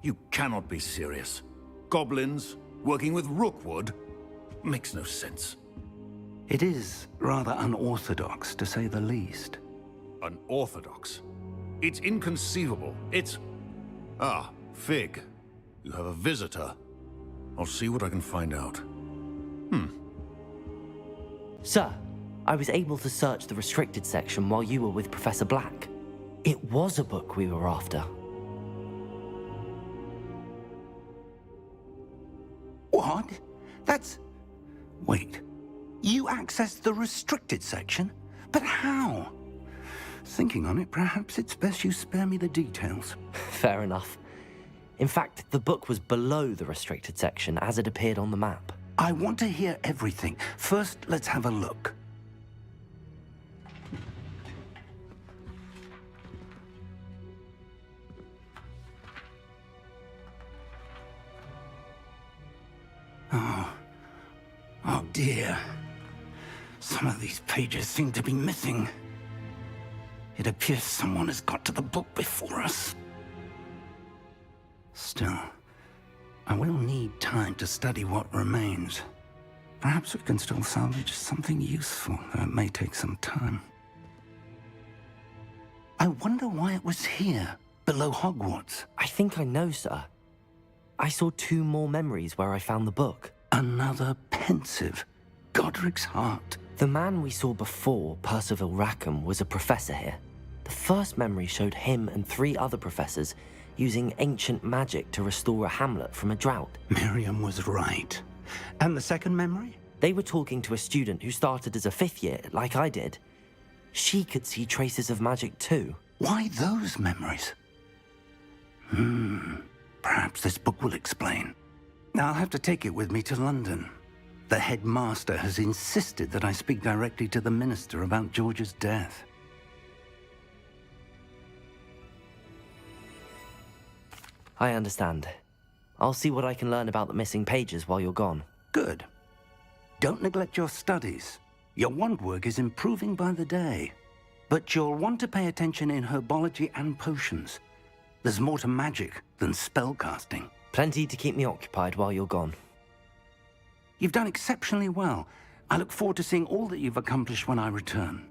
You cannot be serious. Goblins working with rookwood? Makes no sense. It is rather unorthodox, to say the least. Unorthodox? It's inconceivable. It's... Ah, Fig. You have a visitor. I'll see what I can find out. Sir, I was able to search the restricted section while you were with Professor Black. It was a book we were after. What? That's... Wait. You accessed the restricted section? But how? Thinking on it, perhaps it's best you spare me the details. Fair enough. In fact, the book was below the restricted section as it appeared on the map. I want to hear everything. First, let's have a look. Oh dear. Some of these pages seem to be missing. It appears someone has got to the book before us. Still, I will need time to study what remains. Perhaps we can still salvage something useful, though it may take some time. I wonder why it was here, below Hogwarts. I think I know, sir. I saw 2 more memories where I found the book. Another pensive. Godric's heart. The man we saw before, Percival Rackham, was a professor here. The first memory showed him and 3 other professors using ancient magic to restore a hamlet from a drought. Miriam was right. And the second memory? They were talking to a student who started as a 5th year, like I did. She could see traces of magic too. Why those memories? Perhaps this book will explain. I'll have to take it with me to London. The headmaster has insisted that I speak directly to the minister about George's death. I understand. I'll see what I can learn about the missing pages while you're gone. Good. Don't neglect your studies. Your wand work is improving by the day. But you'll want to pay attention in herbology and potions. There's more to magic than spellcasting. Plenty to keep me occupied while you're gone. You've done exceptionally well. I look forward to seeing all that you've accomplished when I return.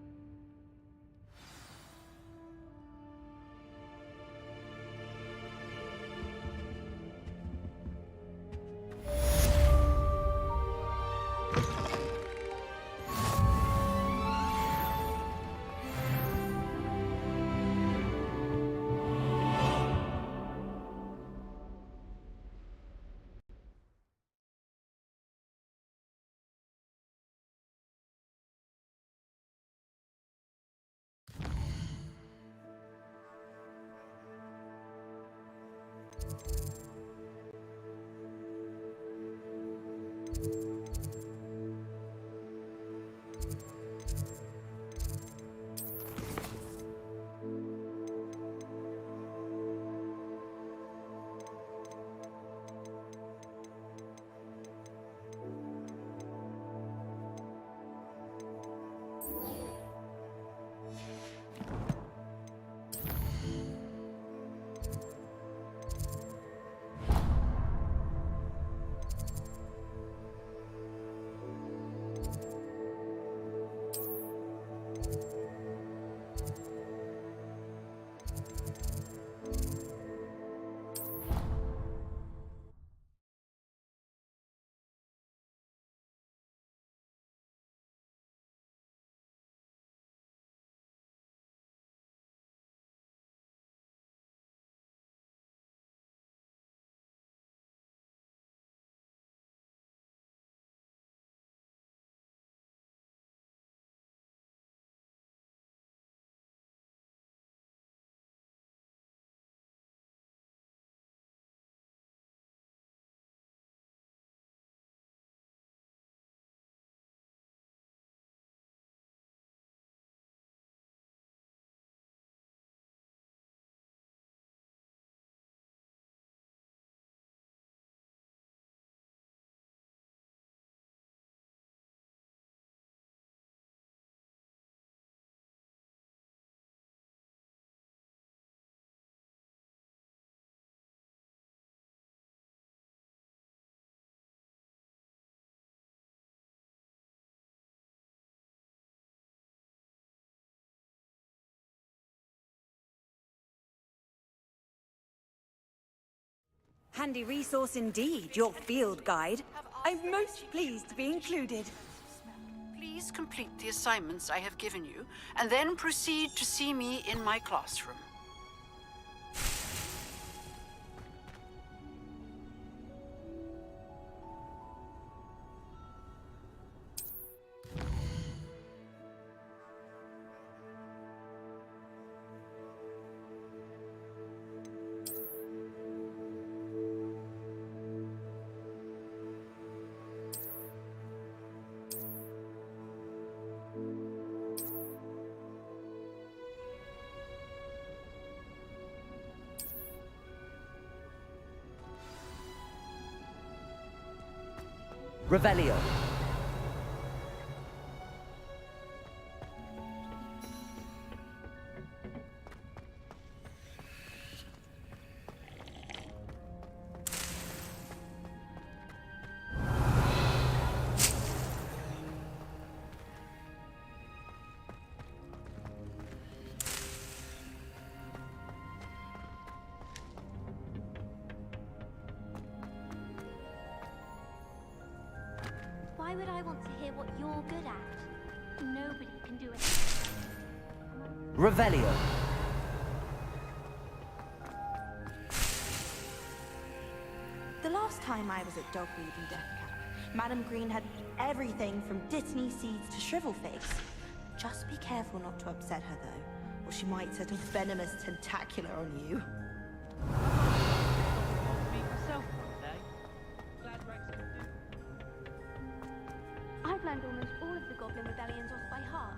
Handy resource indeed, your field guide. I'm most pleased to be included. Please complete the assignments I have given you, and then proceed to see me in my classroom. Revelio. Why would I want to hear what you're good at? Nobody can do it. Revelio. The last time I was at Dogweed and Death Camp, Madam Green had everything from Dittany seeds to shrivel figs. Just be careful not to upset her though, or she might set a venomous tentacular on you. I've learned almost all of the Goblin Rebellions off by heart.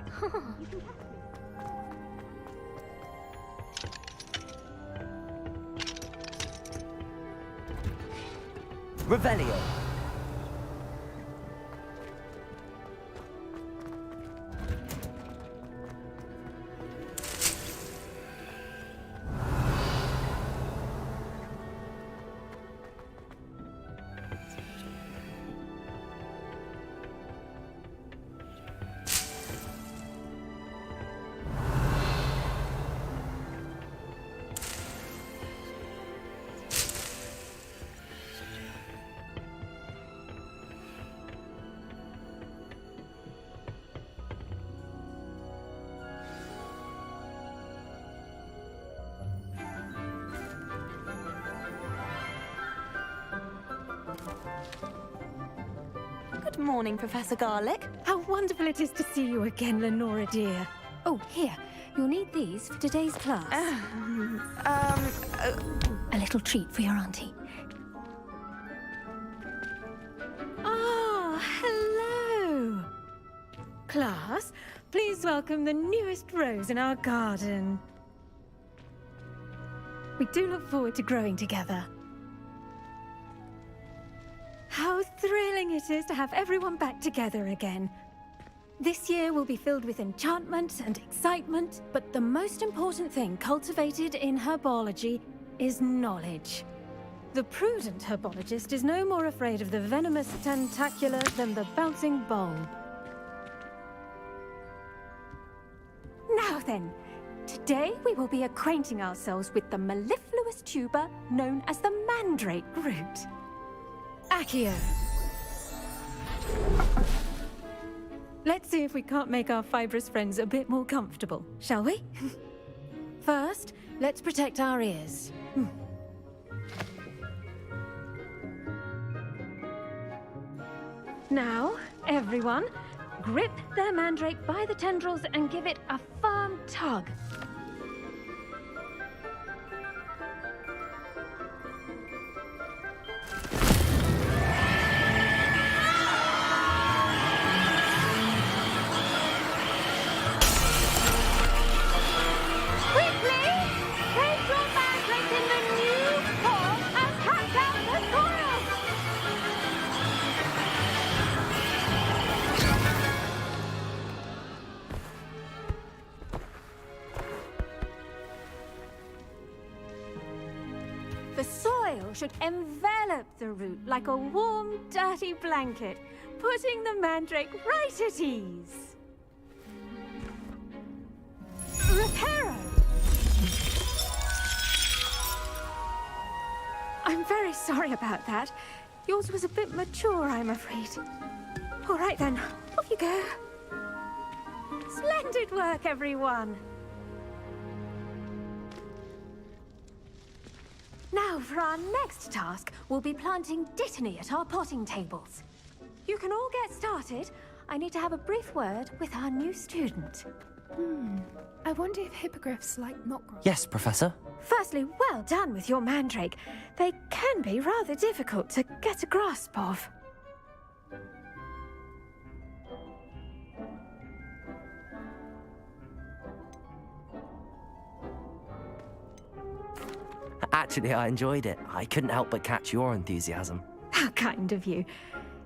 You can catch me. Revelio. Good morning, Professor Garlic. How wonderful it is to see you again, Lenora dear. Oh, here. You'll need these for today's class. A little treat for your auntie. Ah, hello. Class, please welcome the newest rose in our garden. We do look forward to growing together. How thrilling it is to have everyone back together again. This year will be filled with enchantment and excitement, but the most important thing cultivated in herbology is knowledge. The prudent herbologist is no more afraid of the venomous tentacular than the bouncing bulb. Now then, today we will be acquainting ourselves with the mellifluous tuber known as the mandrake root. Accio. Let's see if we can't make our fibrous friends a bit more comfortable, shall we? First, let's protect our ears. Now, everyone, grip their mandrake by the tendrils and give it a firm tug. The soil should envelop the root like a warm, dirty blanket, putting the mandrake right at ease. Reparo! I'm very sorry about that. Yours was a bit mature, I'm afraid. All right then, off you go. Splendid work, everyone. Now, for our next task, we'll be planting dittany at our potting tables. You can all get started. I need to have a brief word with our new student. I wonder if hippogriffs like knotgrass. Yes, Professor. Firstly, well done with your mandrake. They can be rather difficult to get a grasp of. Actually, I enjoyed it. I couldn't help but catch your enthusiasm. How kind of you.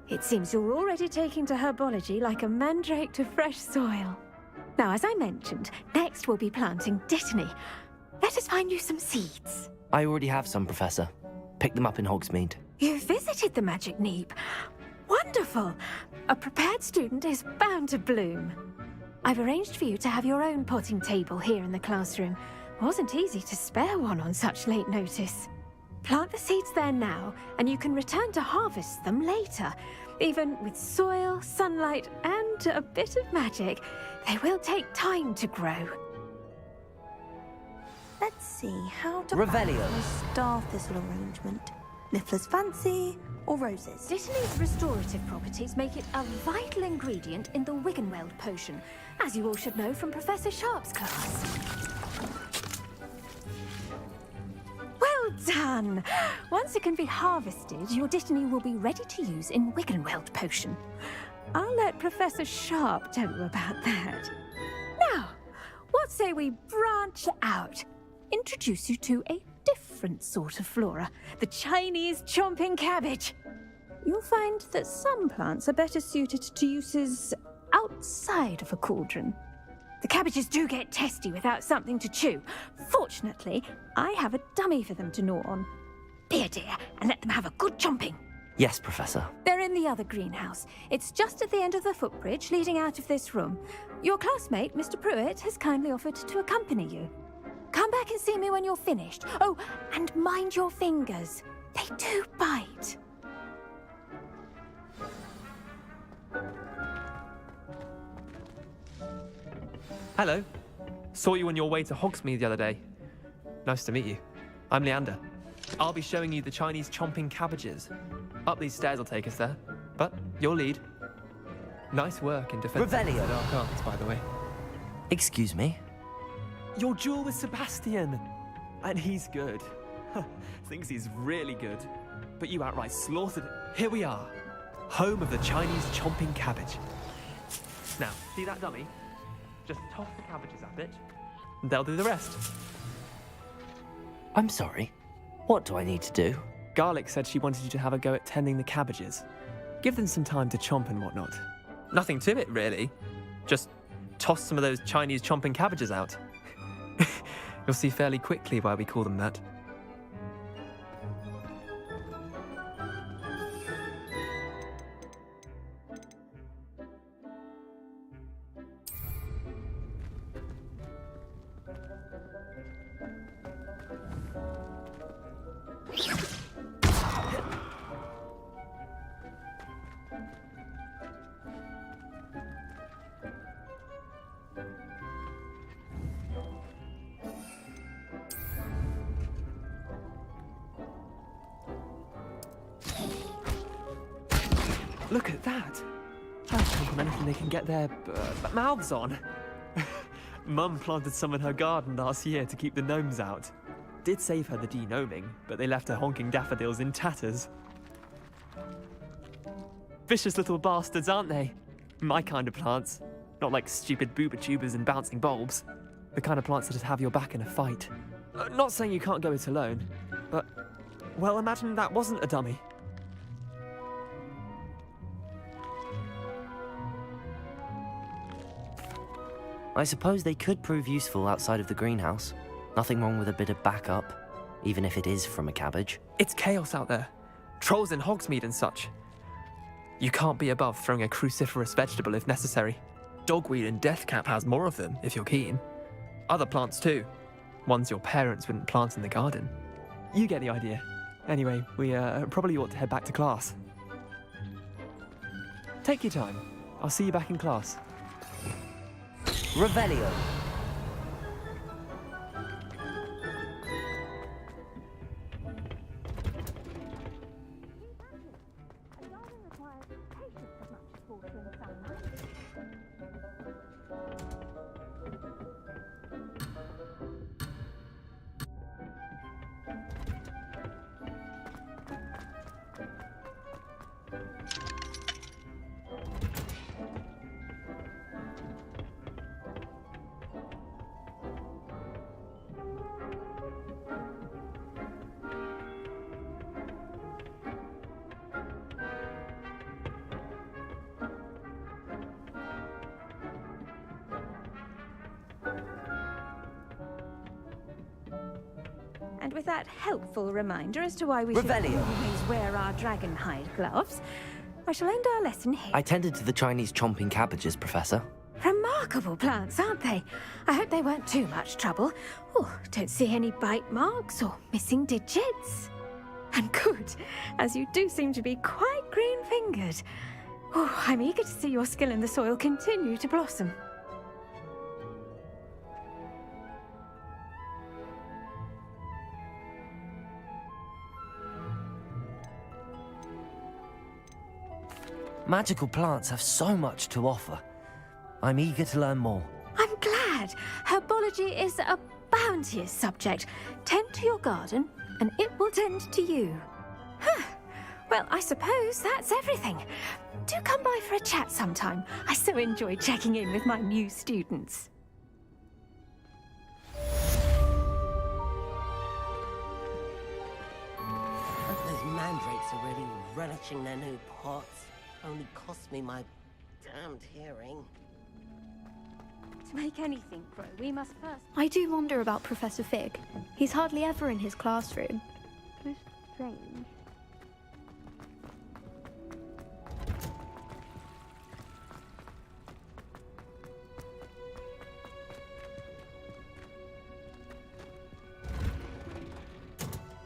It seems you're already taking to herbology like a mandrake to fresh soil. Now, as I mentioned, next we'll be planting dittany. Let us find you some seeds. I already have some, Professor. Picked them up in Hogsmeade. You visited the Magic Neep. Wonderful. A prepared student is bound to bloom. I've arranged for you to have your own potting table here in the classroom. Wasn't easy to spare one on such late notice. Plant the seeds there now, and you can return to harvest them later. Even with soil, sunlight, and a bit of magic, they will take time to grow. Let's see, how to Revelio. star thistle arrangement. Niffler's fancy or roses? Dittany's restorative properties make it a vital ingredient in the Wiggenweld potion, as you all should know from Professor Sharp's class. Well done! Once it can be harvested, your dittany will be ready to use in Wiggenweld potion. I'll let Professor Sharp tell you about that. Now, what say we branch out? Introduce you to a different sort of flora, the Chinese chomping cabbage. You'll find that some plants are better suited to uses outside of a cauldron. The cabbages do get testy without something to chew. Fortunately, I have a dummy for them to gnaw on. Be a dear and let them have a good chomping. Yes, Professor. They're in the other greenhouse. It's just at the end of the footbridge leading out of this room. Your classmate, Mr. Pruitt, has kindly offered to accompany you. Come back and see me when you're finished. Oh, and mind your fingers. They do bite. Hello. Saw you on your way to Hogsmeade the other day. Nice to meet you. I'm Leander. I'll be showing you the Chinese chomping cabbages. Up these stairs will take us there. But you'll lead. Nice work in defense of the Revelio. dark arts, by the way. Excuse me? Your duel with Sebastian. And he's good. Thinks he's really good. But you outright slaughtered it. Here we are. Home of the Chinese chomping cabbage. Now, see that dummy? Just toss the cabbages at it, and they'll do the rest. I'm sorry. What do I need to do? Garlic said she wanted you to have a go at tending the cabbages. Give them some time to chomp and whatnot. Nothing to it, really. Just toss some of those Chinese chomping cabbages out. You'll see fairly quickly why we call them that. Look at that! That's come from anything they can get their mouths on. Mum planted some in her garden last year to keep the gnomes out. Did save her the de-gnoming, but they left her honking daffodils in tatters. Vicious little bastards, aren't they? My kind of plants. Not like stupid booba tubers and bouncing bulbs. The kind of plants that'd have your back in a fight. Not saying you can't go it alone, but... well, imagine that wasn't a dummy. I suppose they could prove useful outside of the greenhouse. Nothing wrong with a bit of backup, even if it is from a cabbage. It's chaos out there. Trolls in Hogsmeade and such. You can't be above throwing a cruciferous vegetable if necessary. Dogweed and deathcap has more of them, if you're keen. Other plants too. Ones your parents wouldn't plant in the garden. You get the idea. Anyway, we probably ought to head back to class. Take your time. I'll see you back in class. Revelio. And with that helpful reminder as to why we should Revelio. always wear our dragon hide gloves, I shall end our lesson here. I tended to the Chinese chomping cabbages, Professor. Remarkable plants, aren't they? I hope they weren't too much trouble. Oh, don't see any bite marks or missing digits. And good, as you do seem to be quite green-fingered. Oh, I'm eager to see your skill in the soil continue to blossom. Magical plants have so much to offer. I'm eager to learn more. I'm glad. Herbology is a bounteous subject. Tend to your garden, and it will tend to you. Huh. Well, I suppose that's everything. Do come by for a chat sometime. I so enjoy checking in with my new students. Those mandrakes are really relishing their new pots. Only cost me my damned hearing. To make anything grow, we must first... I do wonder about Professor Fig. He's hardly ever in his classroom. Most strange.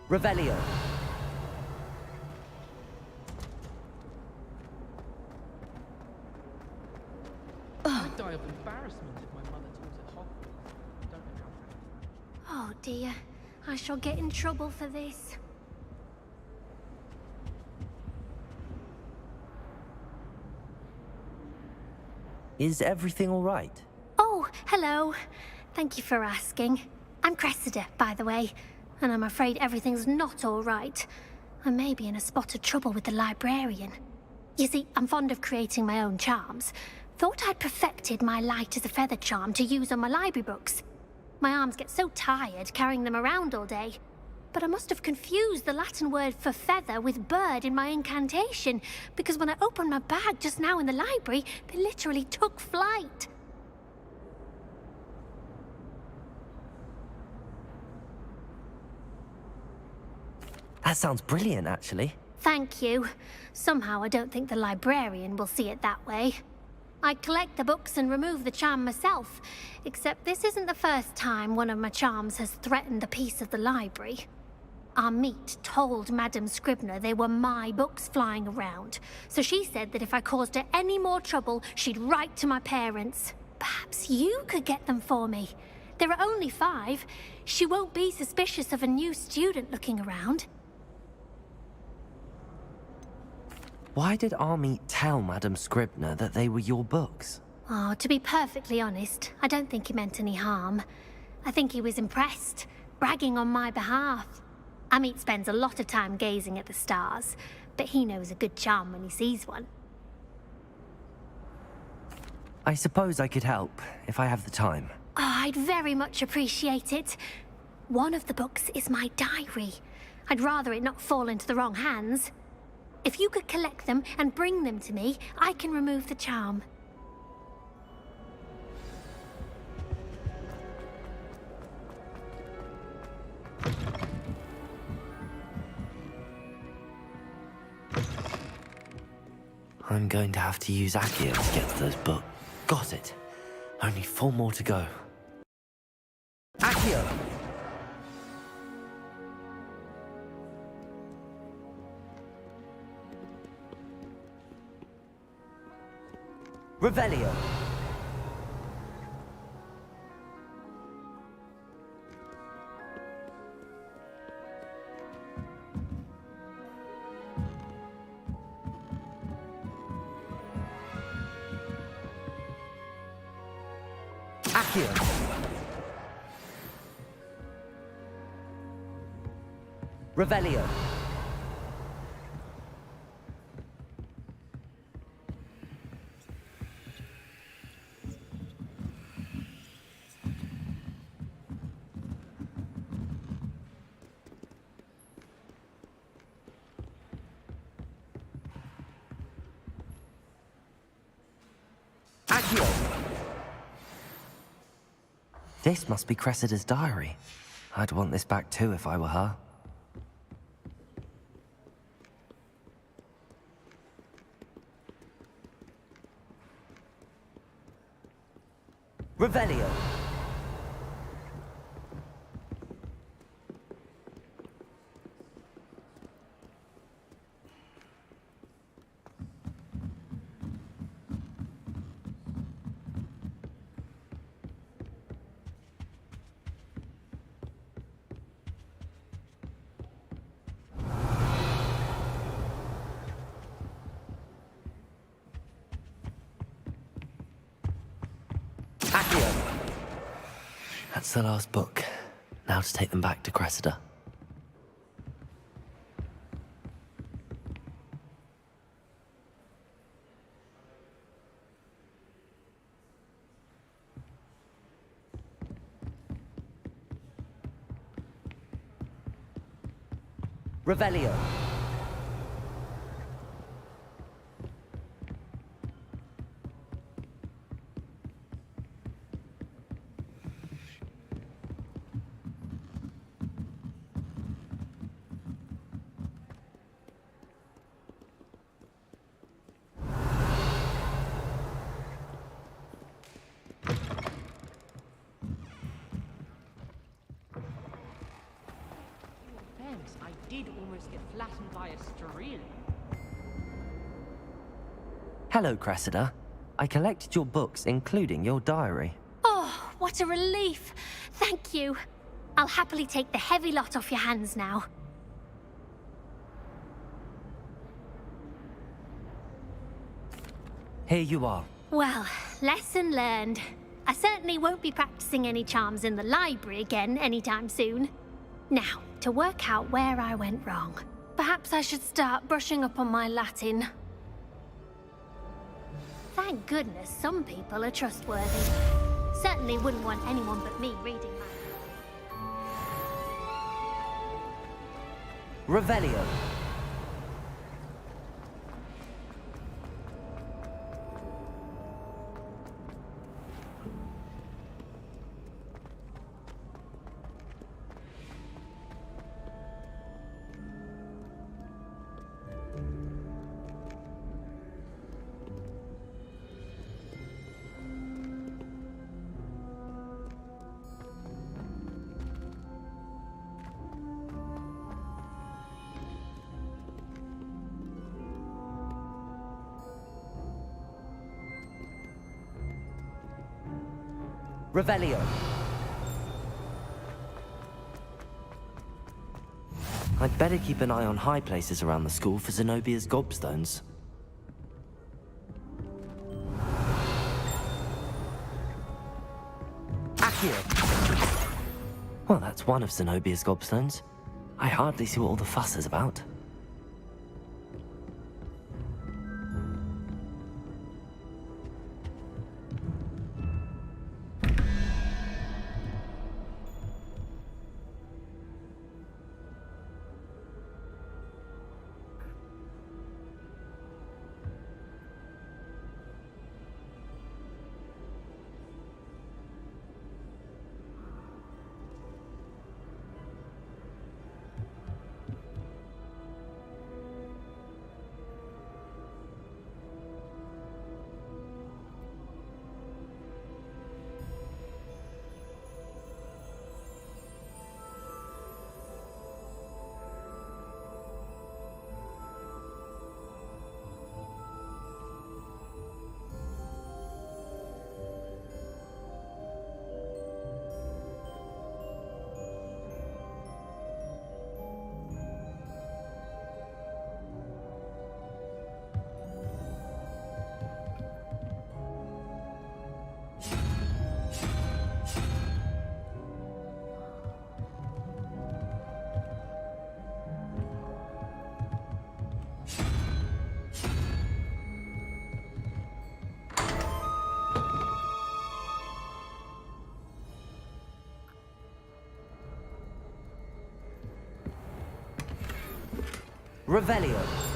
Revelio. Die of embarrassment if my mother taught at Hogwarts. Don't know how. Oh dear, I shall get in trouble for this. Is everything all right? Oh, hello. Thank you for asking. I'm Cressida, by the way, and I'm afraid everything's not all right. I may be in a spot of trouble with the librarian. You see, I'm fond of creating my own charms. Thought I'd perfected my light as a feather charm to use on my library books. My arms get so tired carrying them around all day. But I must have confused the Latin word for feather with bird in my incantation, because when I opened my bag just now in the library, they literally took flight. That sounds brilliant, actually. Thank you. Somehow I don't think the librarian will see it that way. I collect the books and remove the charm myself, except this isn't the first time one of my charms has threatened the peace of the library. Our meet told Madame Scribner they were my books flying around, so she said that if I caused her any more trouble, she'd write to my parents. Perhaps you could get them for me. There are only 5. She won't be suspicious of a new student looking around. Why did Army tell Madame Scribner that they were your books? Oh, to be perfectly honest, I don't think he meant any harm. I think he was impressed, bragging on my behalf. Amit spends a lot of time gazing at the stars, but he knows a good charm when he sees one. I suppose I could help, if I have the time. Oh, I'd very much appreciate it. One of the books is my diary. I'd rather it not fall into the wrong hands. If you could collect them and bring them to me, I can remove the charm. I'm going to have to use Accio to get to those books. Got it. Only 4 more to go. Accio! Revelio. Accio. Revelio. Accio. This must be Cressida's diary. I'd want this back too if I were her. Revelio. That's the last book. Now to take them back to Cressida. Revelio. I did almost get flattened by a stream. Hello, Cressida. I collected your books, including your diary. Oh, what a relief. Thank you. I'll happily take the heavy lot off your hands now. Here you are. Well, lesson learned. I certainly won't be practicing any charms in the library again anytime soon. Now, to work out where I went wrong. Perhaps I should start brushing up on my Latin. Thank goodness some people are trustworthy. Certainly wouldn't want anyone but me reading my... Revelio. Revelio. I'd better keep an eye on high places around the school for Zenobia's gobstones. Accio. Well, that's one of Zenobia's gobstones. I hardly see what all the fuss is about. Revelio.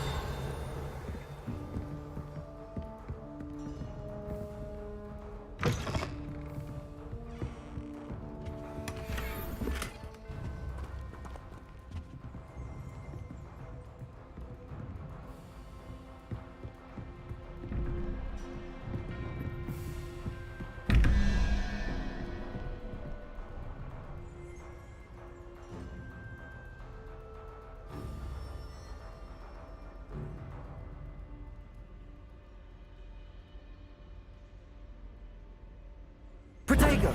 Protego!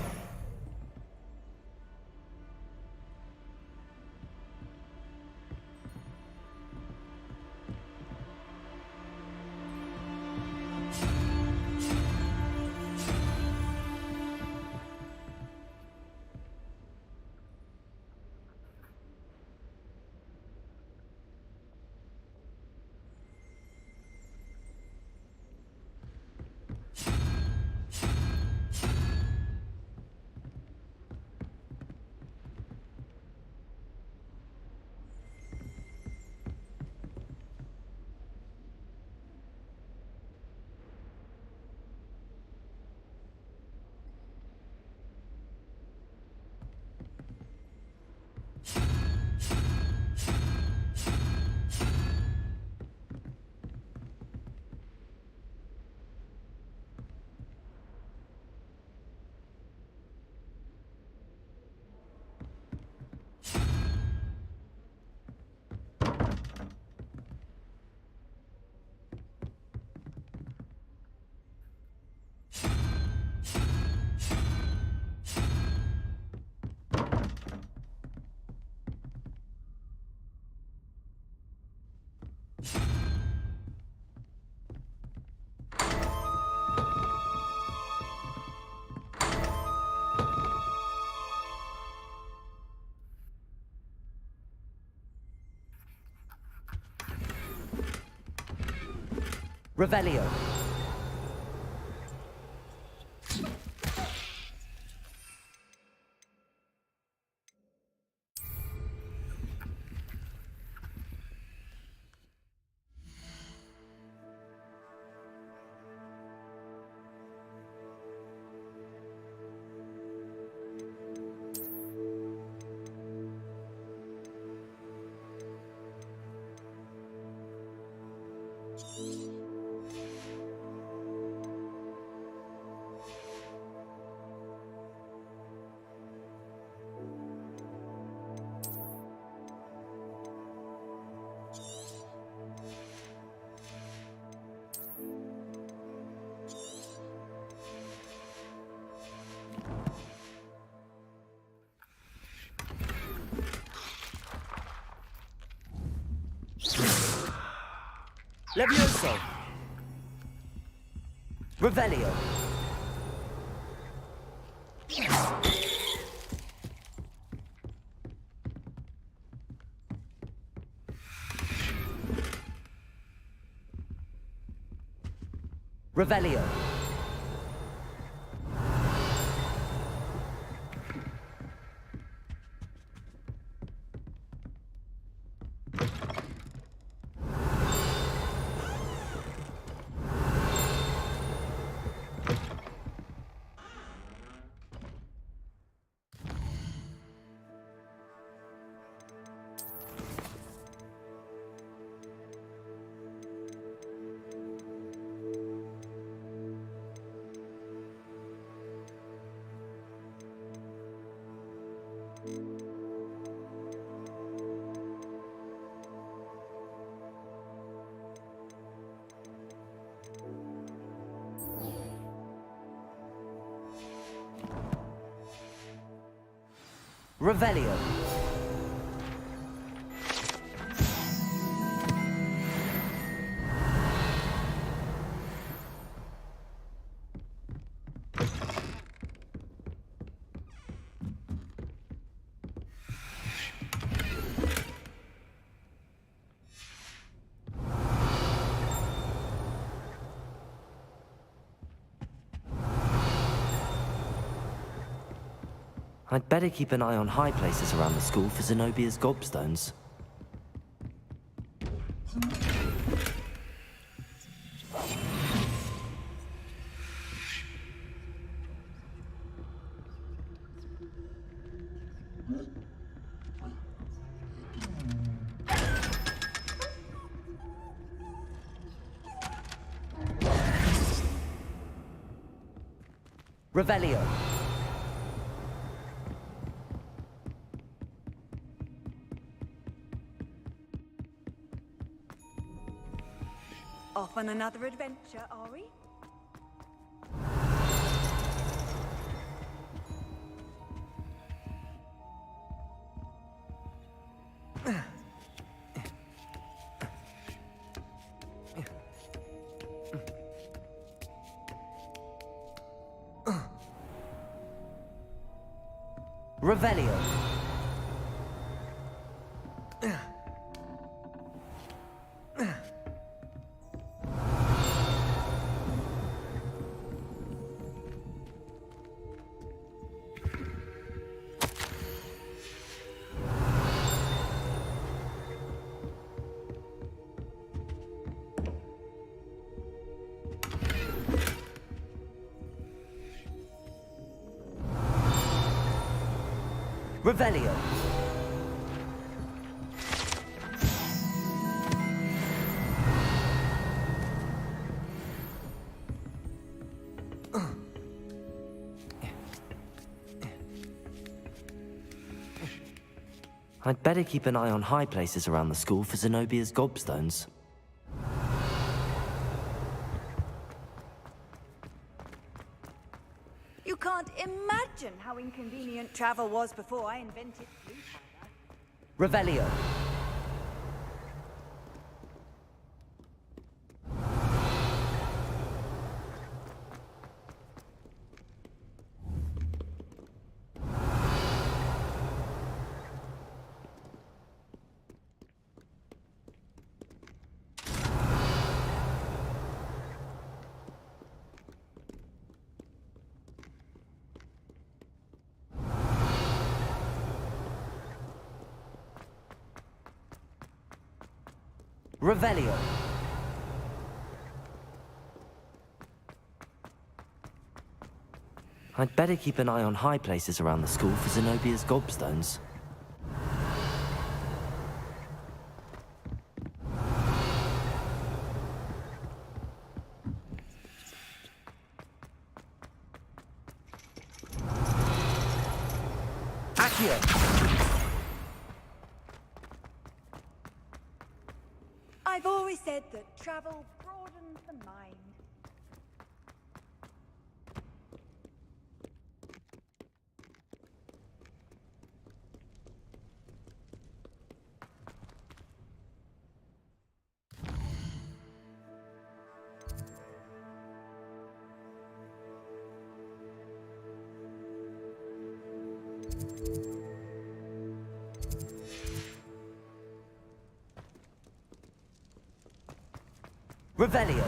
Revelio. Levioso. Revelio. Revelio. Revelio. I'd better keep an eye on high places around the school for Zenobia's gobstones. Revelio. Off on another adventure, are we? Revelio. Revelio. I'd better keep an eye on high places around the school for Zenobia's gobstones. You can't imagine how inconvenient travel was before I invented blue powder. Revelio. Revelio. I'd better keep an eye on high places around the school for Zenobia's gobstones. I've always said that travel broadens the mind. Revelio.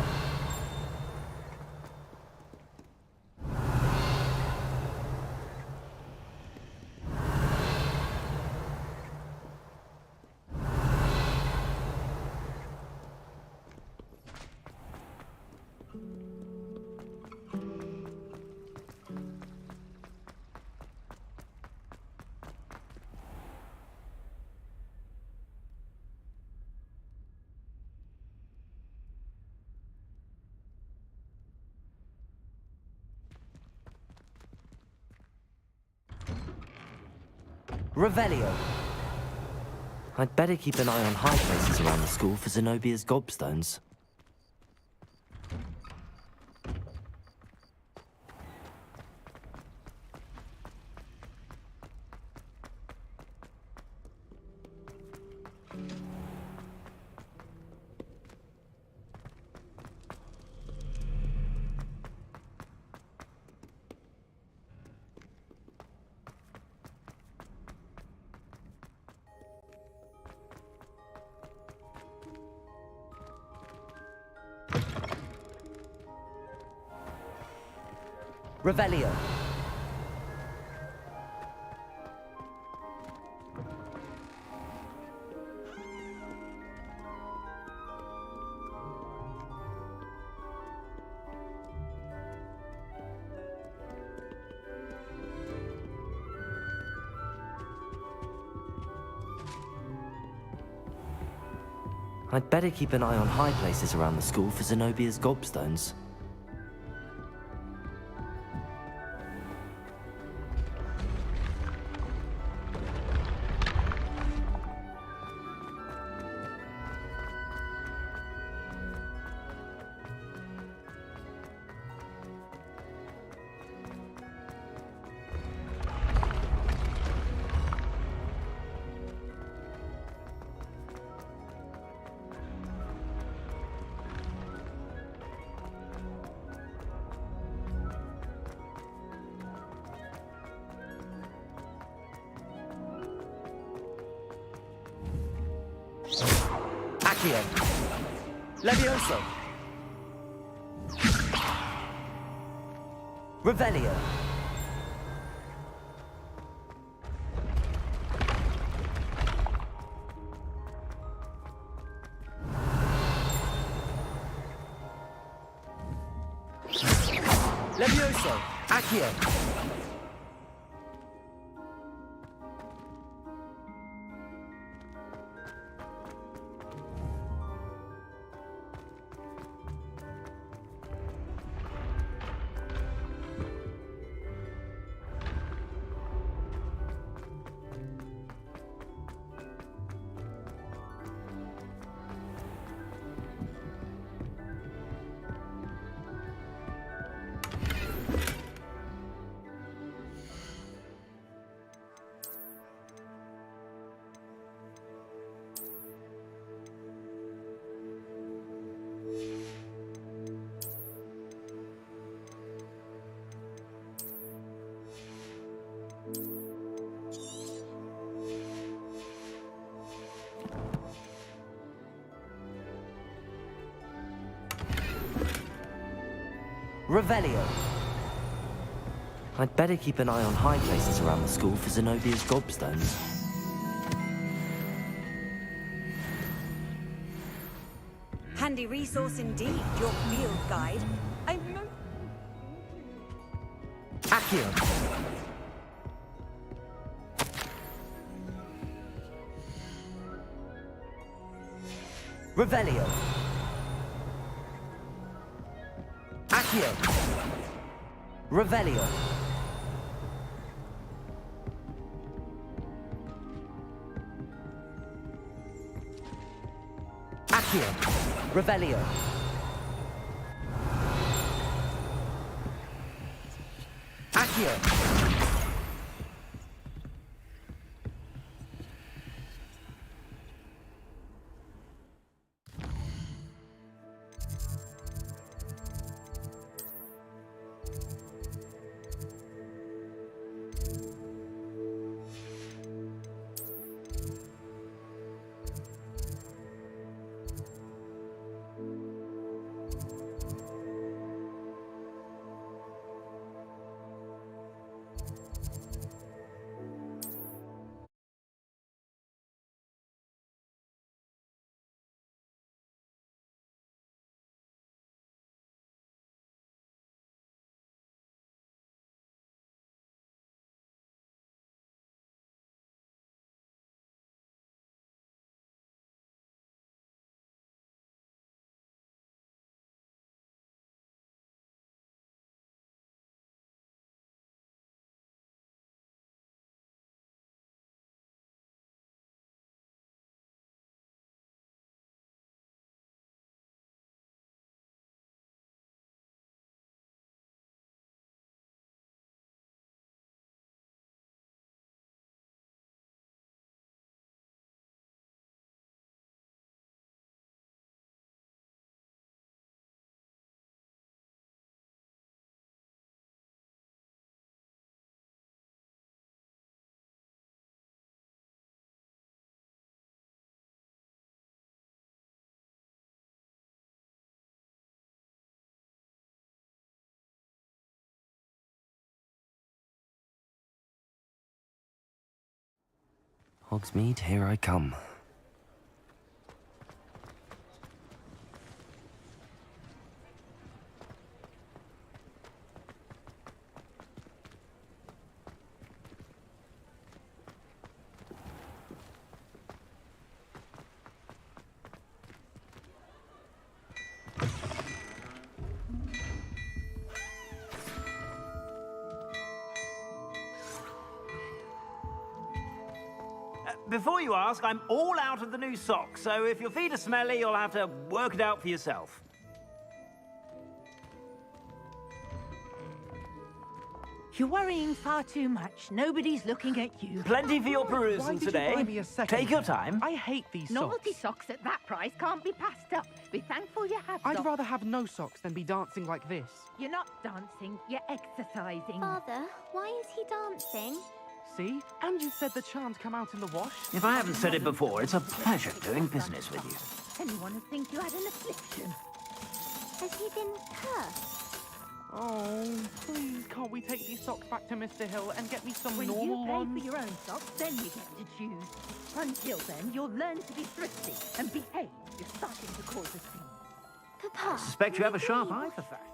Revelio. I'd better keep an eye on high places around the school for Zenobia's gobstones. Revelio. I'd better keep an eye on high places around the school for Zenobia's gobstones. Accio. Levioso. Revelio. Levioso. Accio. Revelio. I'd better keep an eye on high places around the school for Zenobia's gobstones. Handy resource indeed, your field guide. Accio. Revelio. Accio. Revelio. Accio. Revelio. Accio. Hogsmeade, here I come. Before you ask, I'm all out of the new socks, so if your feet are smelly, you'll have to work it out for yourself. You're worrying far too much. Nobody's looking at you. Plenty for your perusal today. Take your time. I hate these socks. Novelty socks at that price can't be passed up. Be thankful you have them. I'd rather have no socks than be dancing like this. You're not dancing, you're exercising. Father, why is he dancing? See? And you said the charms come out in the wash. If I haven't said it before, it's a pleasure doing business with you. Anyone would think you had an affliction. Has he been cursed? Oh, please, can't we take these socks back to Mr. Hill and get me some When normal you pay ones? for your own socks, then you get to choose. Until then, you'll learn to be thrifty and behave. You're starting to cause a scene. Papa, I suspect you have a sharp eye for fashion.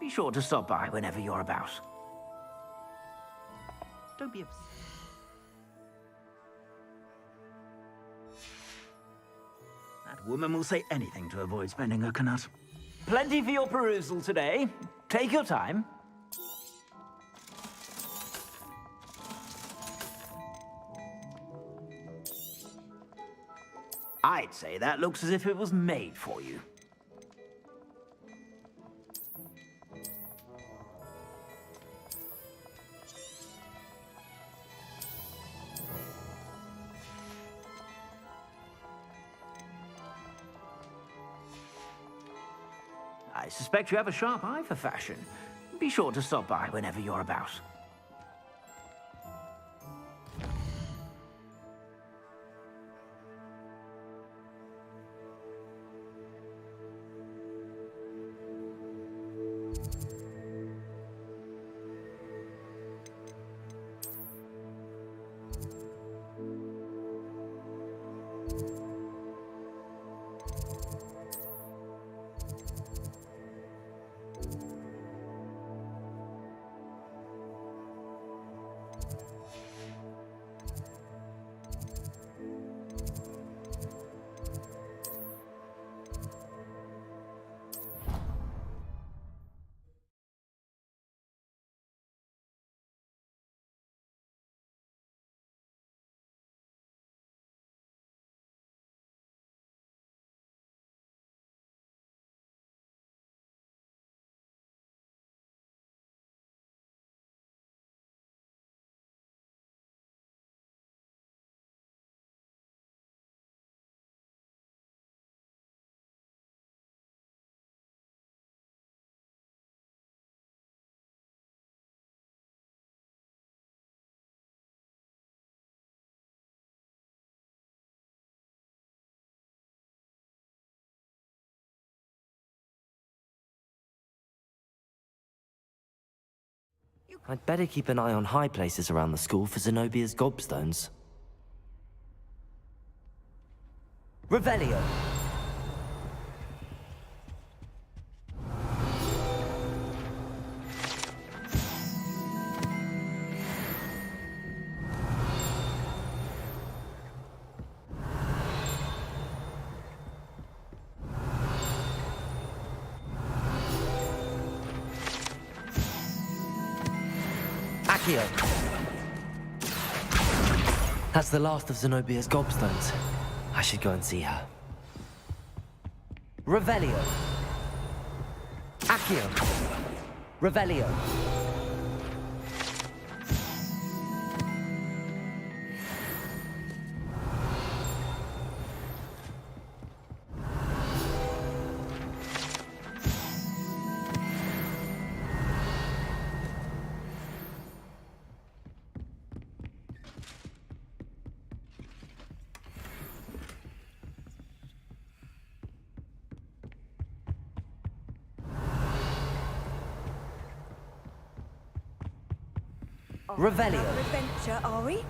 Be sure to stop by whenever you're about. Don't be upset. That woman will say anything to avoid spending her canut. Plenty for your perusal today. Take your time. I'd say that looks as if it was made for you. I suspect you have a sharp eye for fashion. Be sure to stop by whenever you're about. I'd better keep an eye on high places around the school for Zenobia's gobstones. Revelio! That's the last of Zenobia's gobstones. I should go and see her. Revelio. Accio. Revelio. Revelio. Another adventure, are we?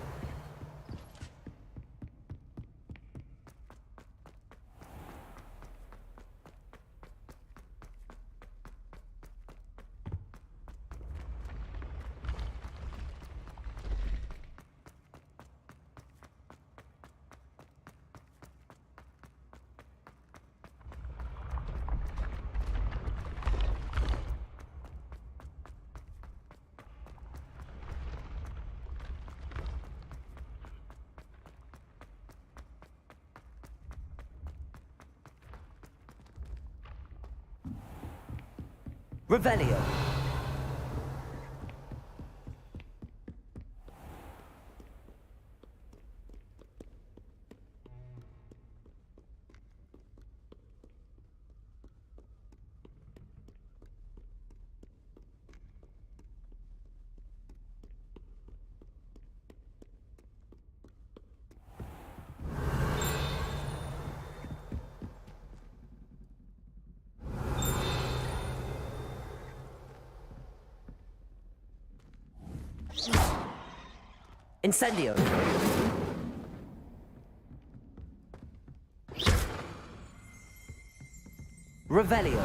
Revelio. Incendio. Revelio.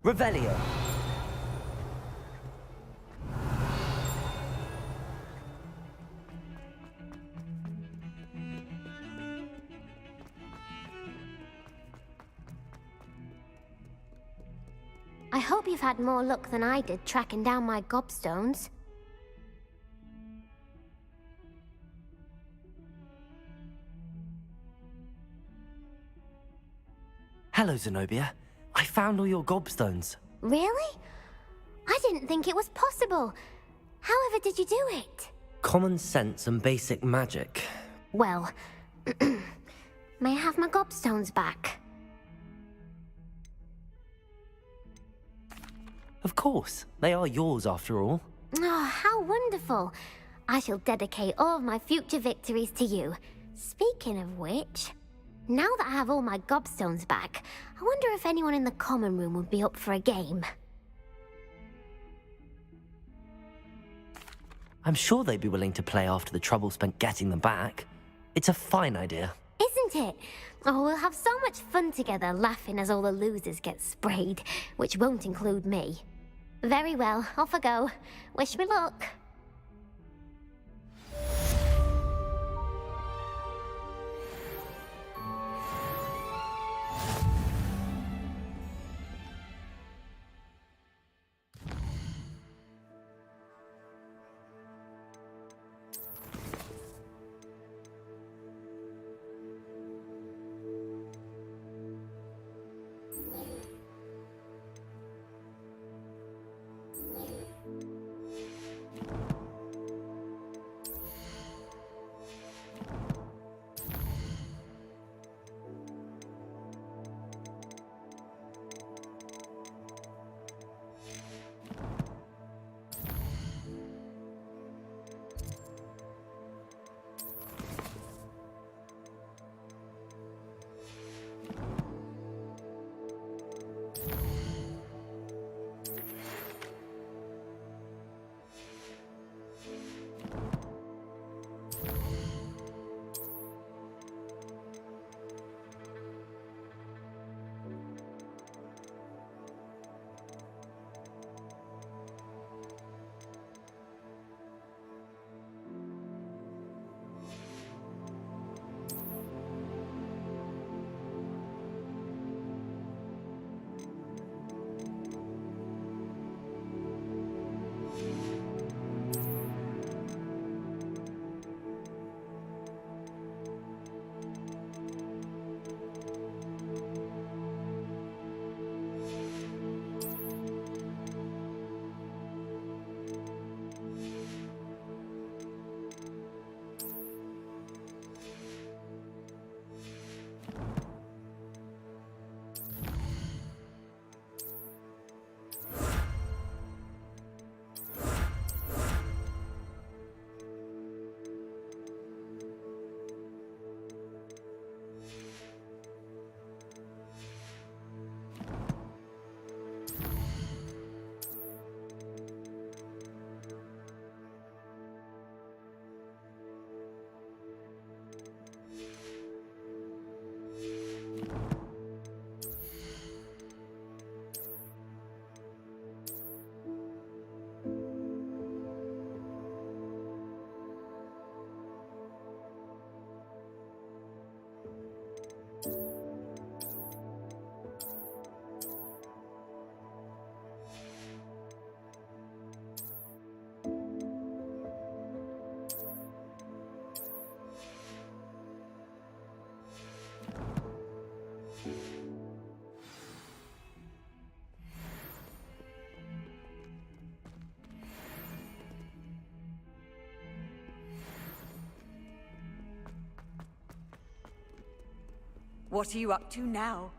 Revelio. I hope you've had more luck than I did tracking down my gobstones. Hello, Zenobia. I found all your gobstones. Really? I didn't think it was possible. However did you do it? Common sense and basic magic. Well, may I have my gobstones back? Of course. They are yours after all. Oh, how wonderful. I shall dedicate all of my future victories to you. Speaking of which, now that I have all my gobstones back, I wonder if anyone in the common room would be up for a game. I'm sure they'd be willing to play after the trouble spent getting them back. It's a fine idea. Isn't it? Oh, we'll have so much fun together laughing as all the losers get sprayed, which won't include me. Very well, off I go. Wish me luck. What are you up to now?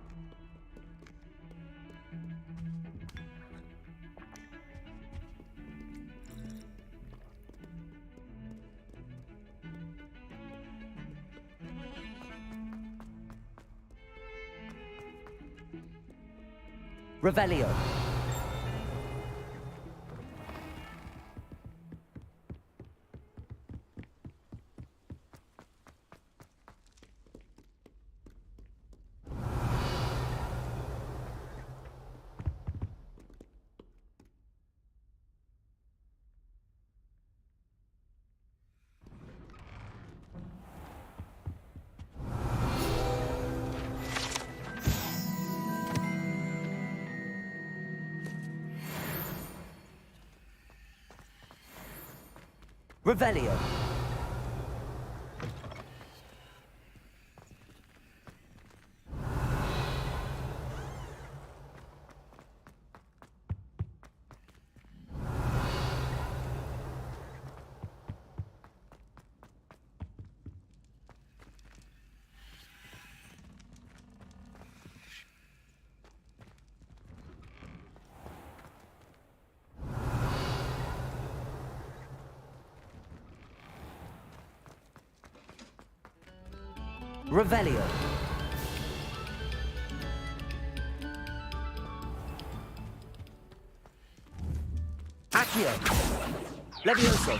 Revelio. Revelio. Revelio. Accio. Levioso.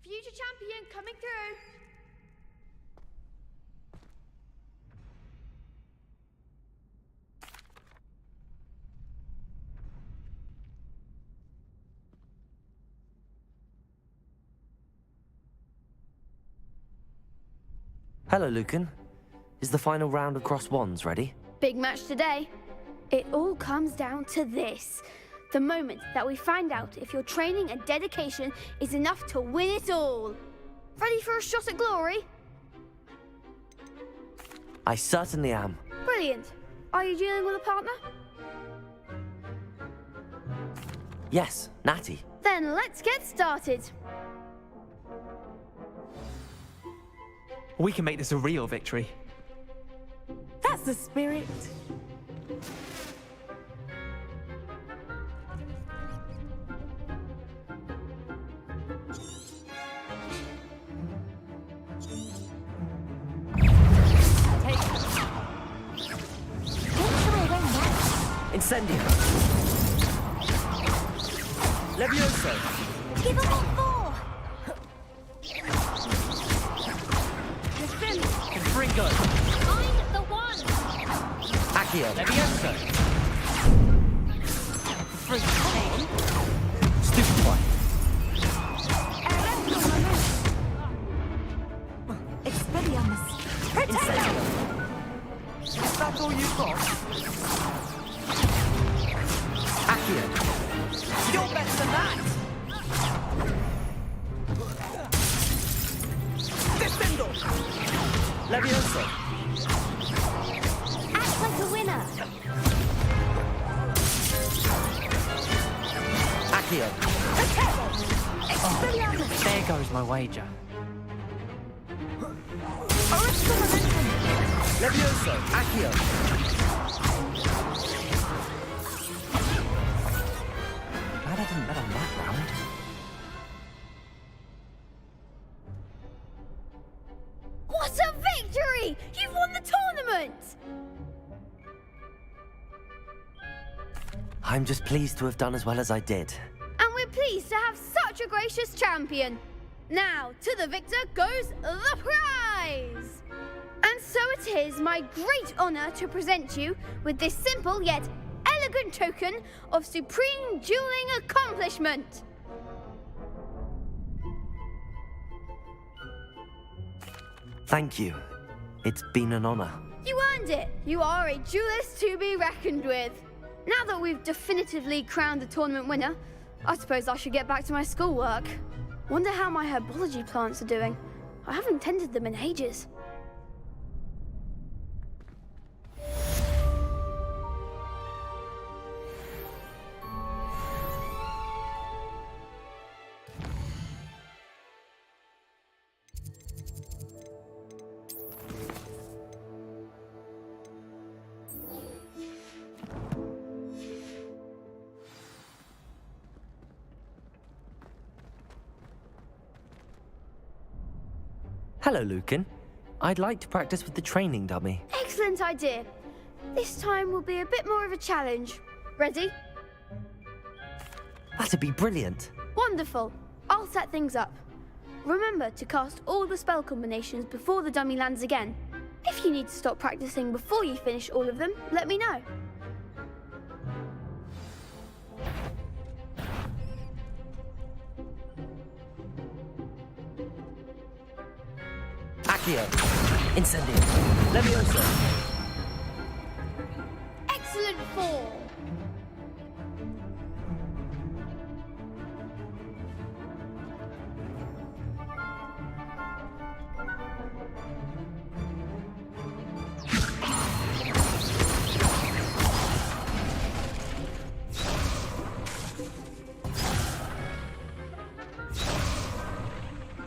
Future champion coming through. Hello, Lucan. Is the final round of Cross Wands ready? Big match today. It all comes down to this. The moment that we find out if your training and dedication is enough to win it all. Ready for a shot at glory? I certainly am. Brilliant. Are you dealing with a partner? Yes, Natty. Then let's get started. We can make this a real victory. That's the spirit. Incendio. Levioso. Give them all four. Confringo. I'm the one. Accio. Levioso. Stupefy. Expelliarmus. Incendio. Is that all you've got? Accio. You're better than that. Descendo. Levioso. Act like a winner. Accio. Expelliarmus. There goes my wager. Levioso. Accio. Glad I didn't bet on that round. What a victory! You've won the tournament! I'm just pleased to have done as well as I did. And we're pleased to have such a gracious champion. Now, to the victor goes the prize! And so it is my great honor to present you with this simple yet elegant token of supreme dueling accomplishment. Thank you. It's been an honor. You earned it. You are a duelist to be reckoned with. Now that we've definitively crowned the tournament winner, I suppose I should get back to my schoolwork. Wonder how my herbology plants are doing. I haven't tended them in ages. Hello, Lucan. I'd like to practice with the training dummy. Excellent idea. This time will be a bit more of a challenge. Ready? That'd be brilliant. Wonderful. I'll set things up. Remember to cast all the spell combinations before the dummy lands again. If you need to stop practicing before you finish all of them, let me know. Accio. Incendio. Levioso. Excellent form.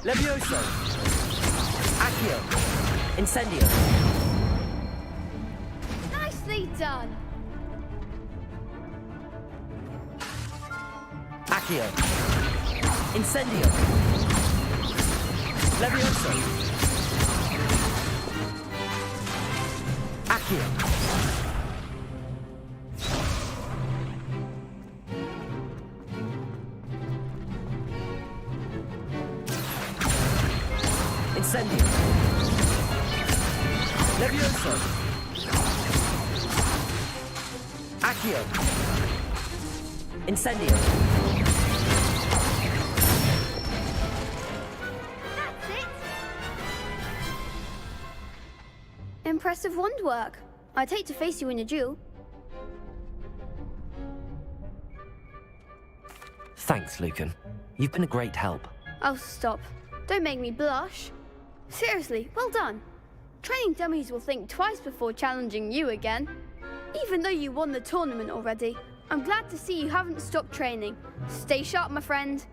Levioso. Accio. Incendio. Nicely done. Accio. Incendio. Levioso. Accio. Incendio. Levioso. Accio. Incendio. That's it. Impressive wand work. I'd hate to face you in a duel. Thanks, Lucan. You've been a great help. Oh, stop. Don't make me blush. Seriously, well done. Training dummies will think twice before challenging you again. Even though you won the tournament already, I'm glad to see you haven't stopped training. Stay sharp, my friend.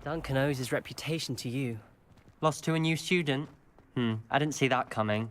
Duncan owes his reputation to you. Lost to a new student? I didn't see that coming.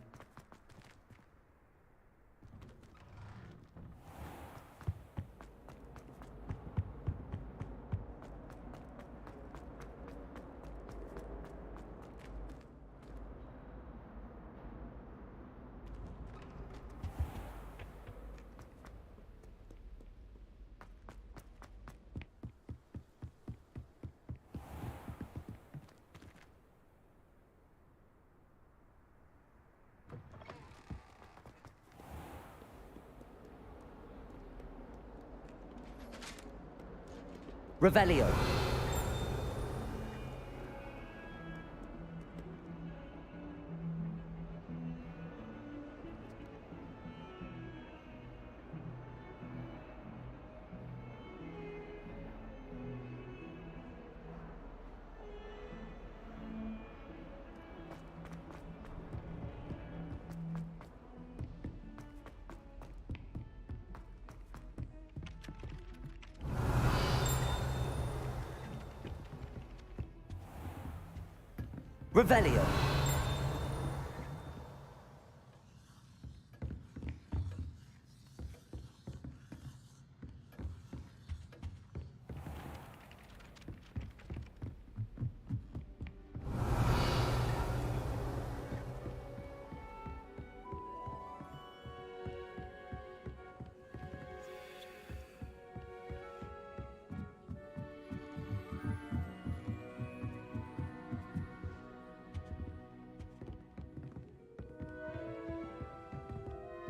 Revelio. Revelio.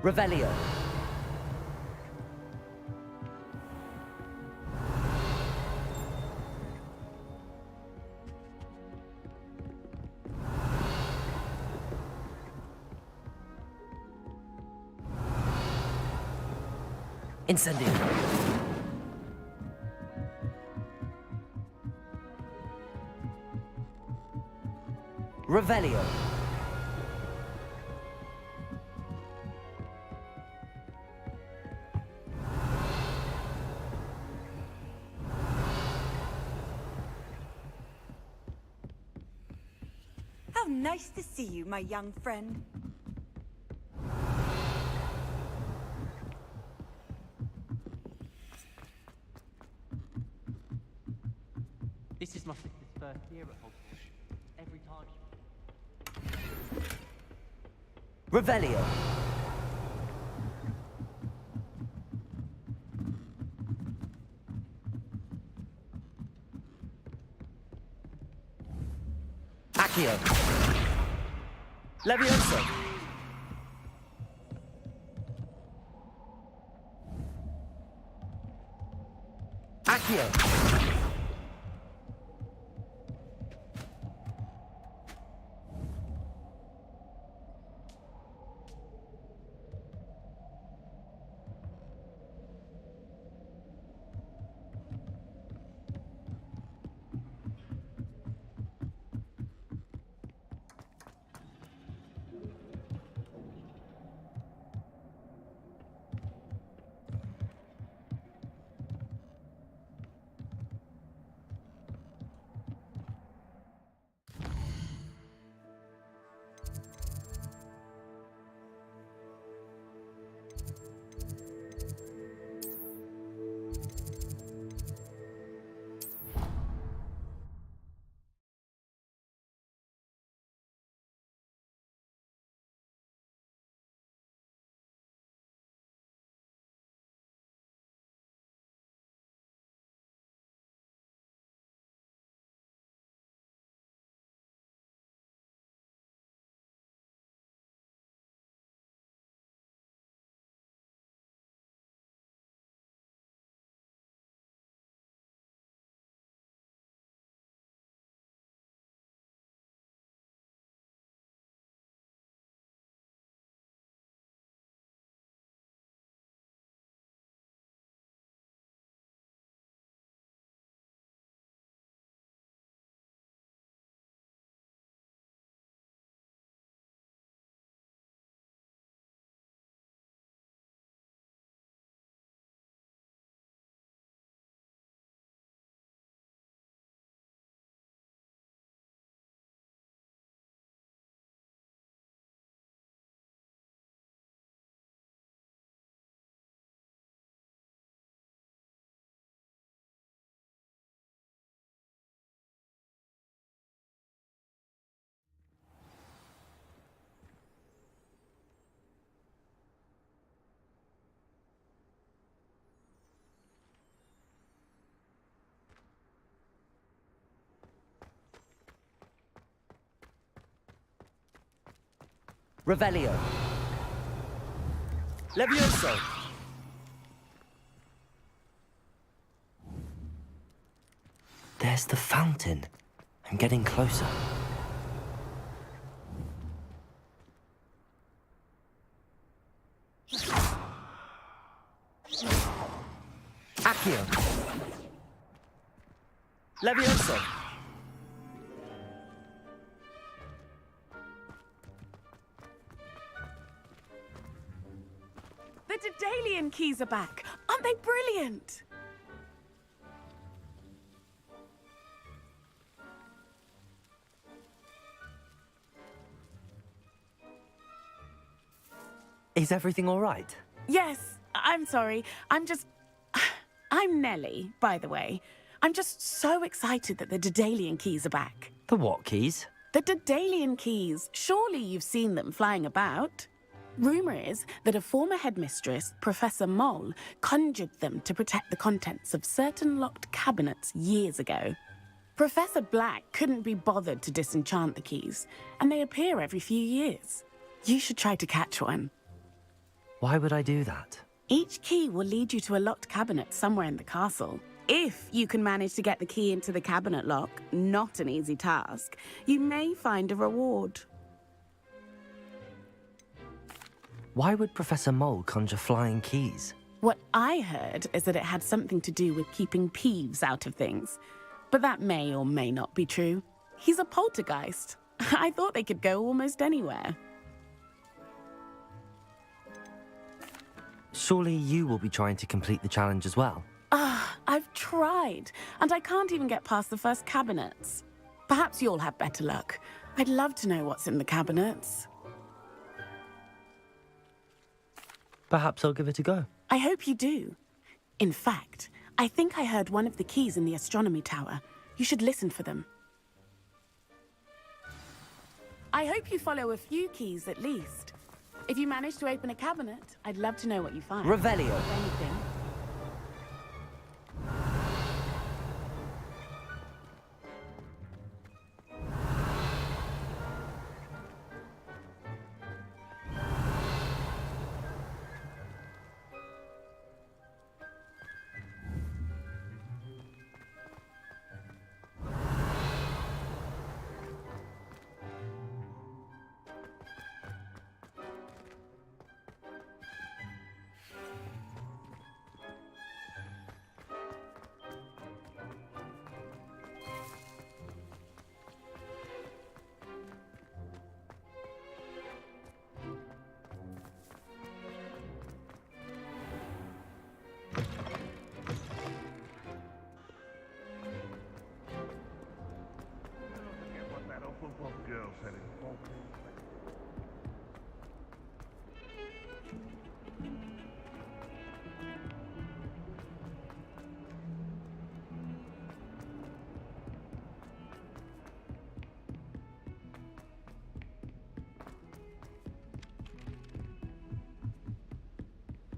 Revelio. Incendio. Revelio. How nice to see you, my young friend. This is my sister's first year at Hogwarts. Every time Revelio. Accio. Levioso. Accio. Revelio. Levioso. There's the fountain. I'm getting closer. Accio. Levioso. The Daedalian keys are back. Aren't they brilliant? Is everything all right? Yes, I'm sorry. I'm Nellie, by the way. I'm just so excited that the Daedalian keys are back. The what keys? The Daedalian keys. Surely you've seen them flying about. Rumour is that a former headmistress, Professor Moll, conjured them to protect the contents of certain locked cabinets years ago. Professor Black couldn't be bothered to disenchant the keys, and they appear every few years. You should try to catch one. Why would I do that? Each key will lead you to a locked cabinet somewhere in the castle. If you can manage to get the key into the cabinet lock, not an easy task, you may find a reward. Why would Professor Mole conjure flying keys? What I heard is that it had something to do with keeping Peeves out of things. But that may or may not be true. He's a poltergeist. I thought they could go almost anywhere. Surely you will be trying to complete the challenge as well. I've tried, and I can't even get past the first cabinets. Perhaps you'll have better luck. I'd love to know what's in the cabinets. Perhaps I'll give it a go. I hope you do. In fact, I think I heard one of the keys in the astronomy tower. You should listen for them. I hope you follow a few keys at least. If you manage to open a cabinet, I'd love to know what you find. Revelio. If anything.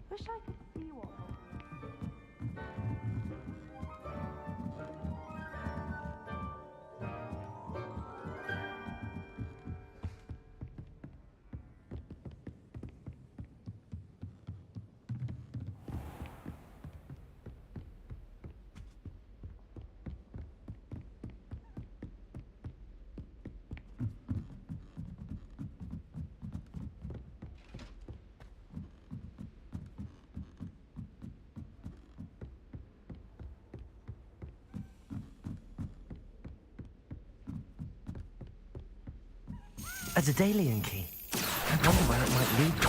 Wish I could see what. A Daedalian key. I wonder where it might lead to.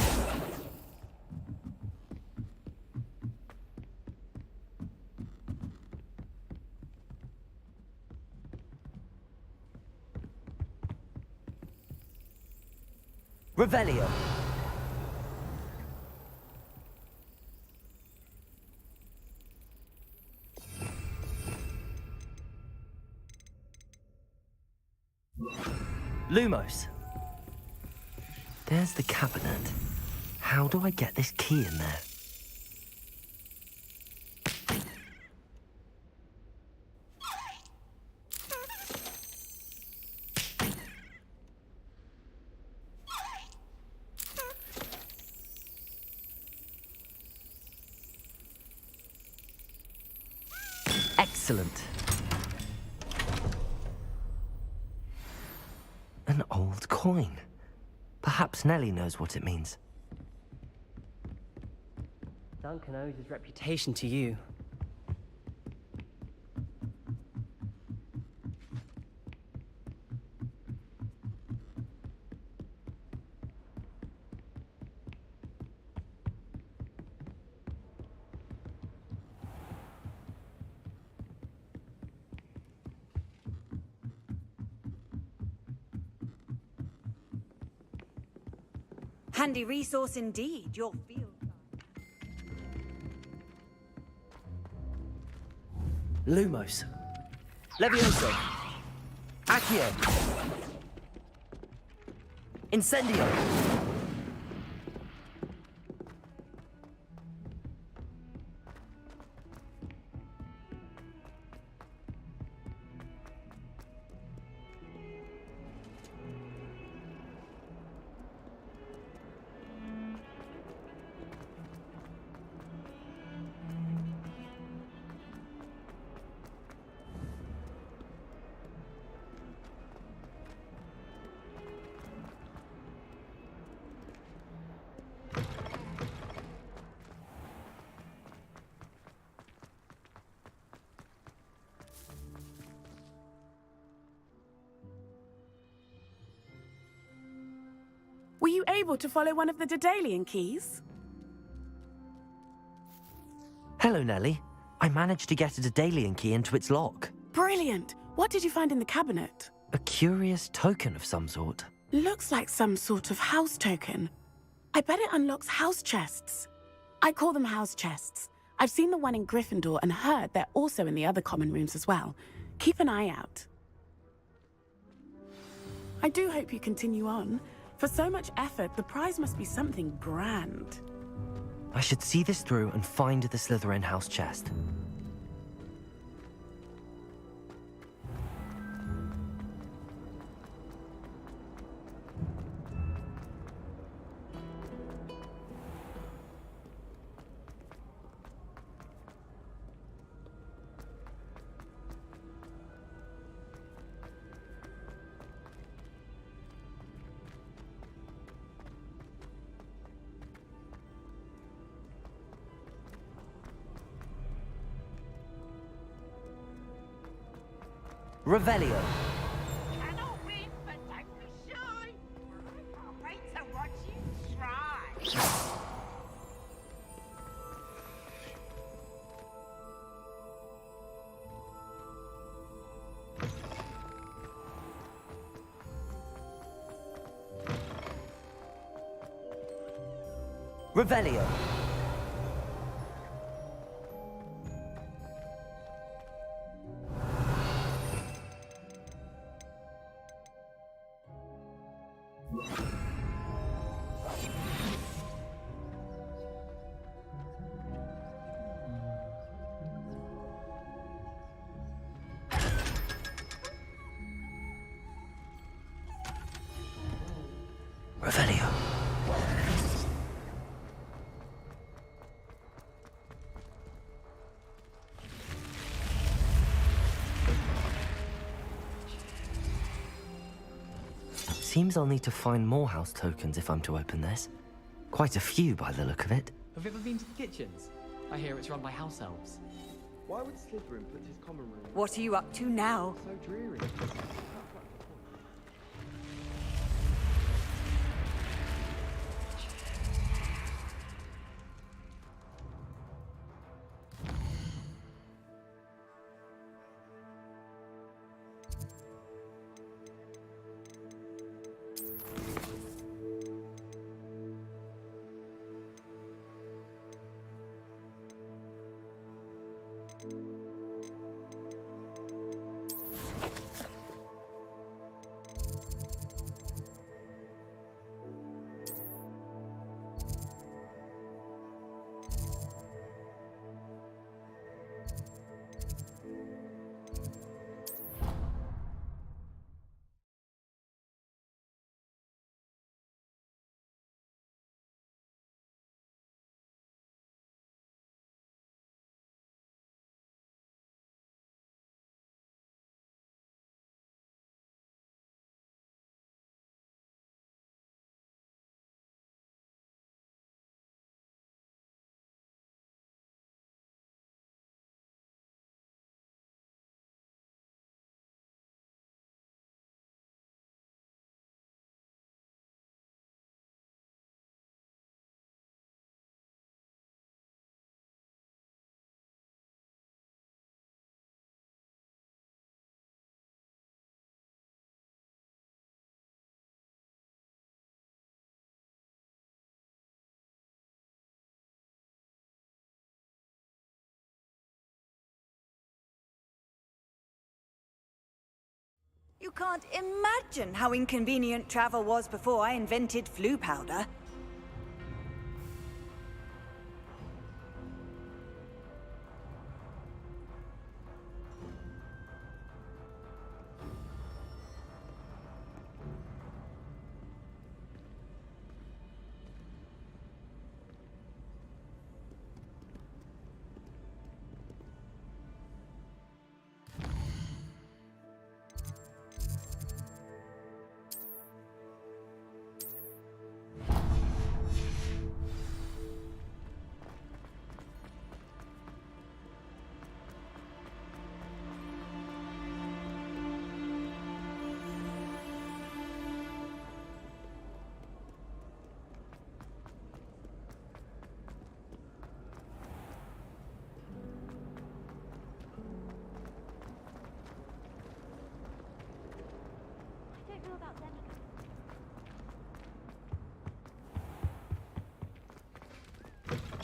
Revelio. Lumos. There's the cabinet. How do I get this key in there? Excellent. An old coin. Perhaps Nellie knows what it means. Duncan owes his reputation to you. Handy resource indeed, your field. Lumos. Levioso. Accio. Incendio. Were you able to follow one of the Daedalian keys? Hello, Nellie. I managed to get a Daedalian key into its lock. Brilliant! What did you find in the cabinet? A curious token of some sort. Looks like some sort of house token. I bet it unlocks house chests. I call them house chests. I've seen the one in Gryffindor and heard they're also in the other common rooms as well. Keep an eye out. I do hope you continue on. For so much effort, the prize must be something grand. I should see this through and find the Slytherin house chest. Revelio. Cannot win, but don't be shy. I can't wait to watch you try. Revelio. Revelio. Seems I'll need to find more house tokens if I'm to open this. Quite a few by the look of it. Have you ever been to the kitchens? I hear it's run by house elves. Why would Slytherin put his common room? What are you up to now? So dreary. You can't imagine how inconvenient travel was before I invented flu powder.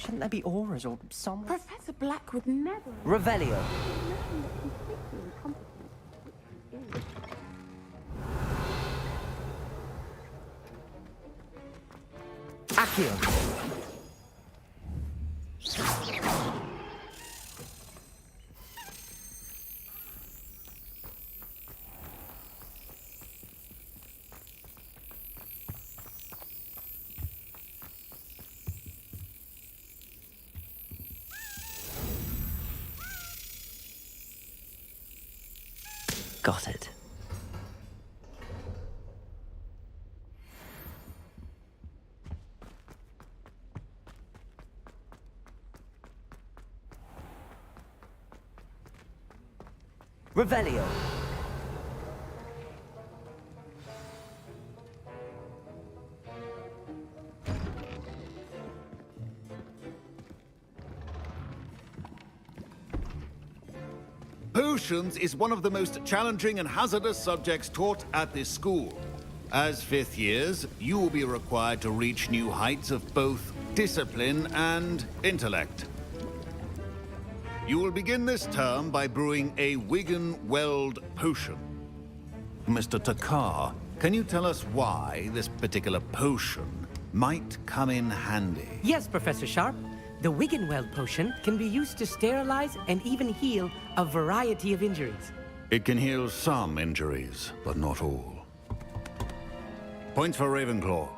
Shouldn't there be auras or some... Professor Black would never... Revelio. Accio. Got it. Revelio. Potions is one of the most challenging and hazardous subjects taught at this school. As fifth years, you will be required to reach new heights of both discipline and intellect. You will begin this term by brewing a Wigan Weld potion. Mr. Takar, can you tell us why this particular potion might come in handy? Yes, Professor Sharp. The Wigan-Weld potion can be used to sterilize and even heal a variety of injuries. It can heal some injuries, but not all. Points for Ravenclaw.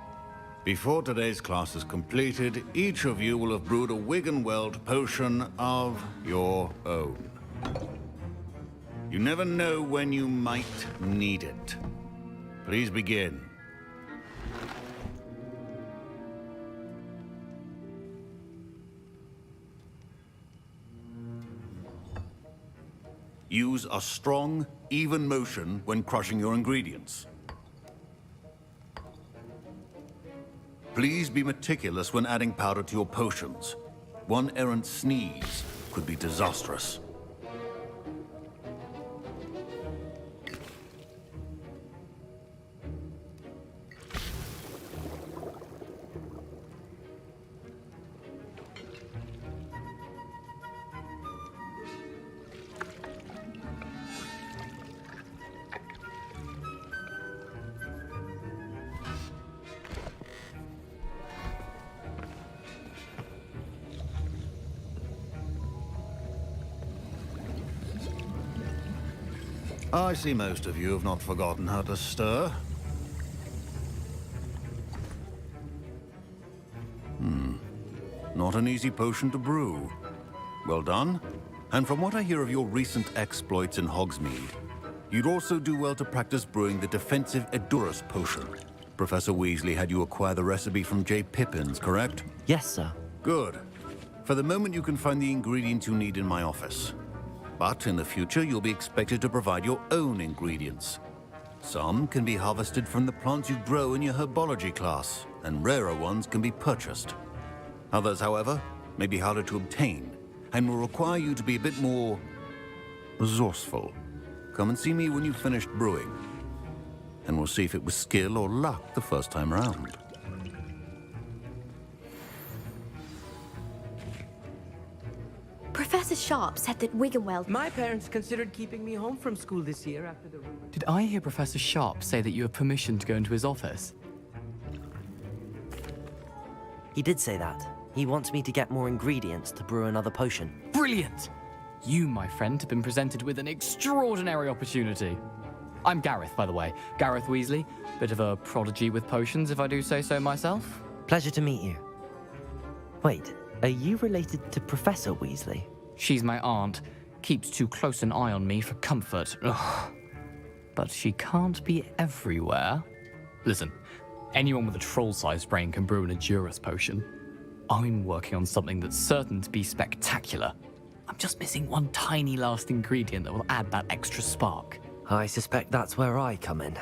Before today's class is completed, each of you will have brewed a Wigan-Weld potion of your own. You never know when you might need it. Please begin. Use a strong, even motion when crushing your ingredients. Please be meticulous when adding powder to your potions. One errant sneeze could be disastrous. I see most of you have not forgotten how to stir. Not an easy potion to brew. Well done. And from what I hear of your recent exploits in Hogsmeade, you'd also do well to practice brewing the defensive Edurus potion. Professor Weasley had you acquire the recipe from J. Pippins, correct? Yes, sir. Good. For the moment, you can find the ingredients you need in my office. But in the future, you'll be expected to provide your own ingredients. Some can be harvested from the plants you grow in your herbology class, and rarer ones can be purchased. Others, however, may be harder to obtain, and will require you to be a bit more resourceful. Come and see me when you've finished brewing, and we'll see if it was skill or luck the first time round. Professor Sharp said that Wigan-Weld... My parents considered keeping me home from school this year after the... Did I hear Professor Sharp say that you have permission to go into his office? He did say that. He wants me to get more ingredients to brew another potion. Brilliant! You, my friend, have been presented with an extraordinary opportunity. I'm Gareth, by the way. Gareth Weasley. Bit of a prodigy with potions, if I do say so myself. Pleasure to meet you. Wait, are you related to Professor Weasley? She's my aunt. Keeps too close an eye on me for comfort. Ugh. But she can't be everywhere. Listen, anyone with a troll-sized brain can brew an Edurus potion. I'm working on something that's certain to be spectacular. I'm just missing one tiny last ingredient that will add that extra spark. I suspect that's where I come in.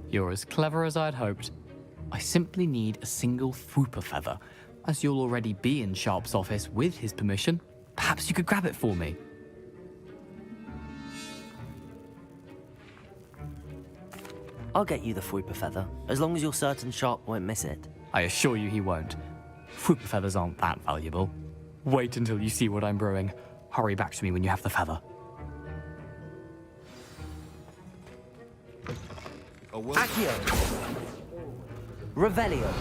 You're as clever as I'd hoped. I simply need a single Fwooper feather. As you'll already be in Sharp's office with his permission, perhaps you could grab it for me. I'll get you the Fwooper feather, as long as you're certain Sharp won't miss it. I assure you he won't. Whoop feathers aren't that valuable. Wait until you see what I'm brewing. Hurry back to me when you have the feather. Accio. Revelio.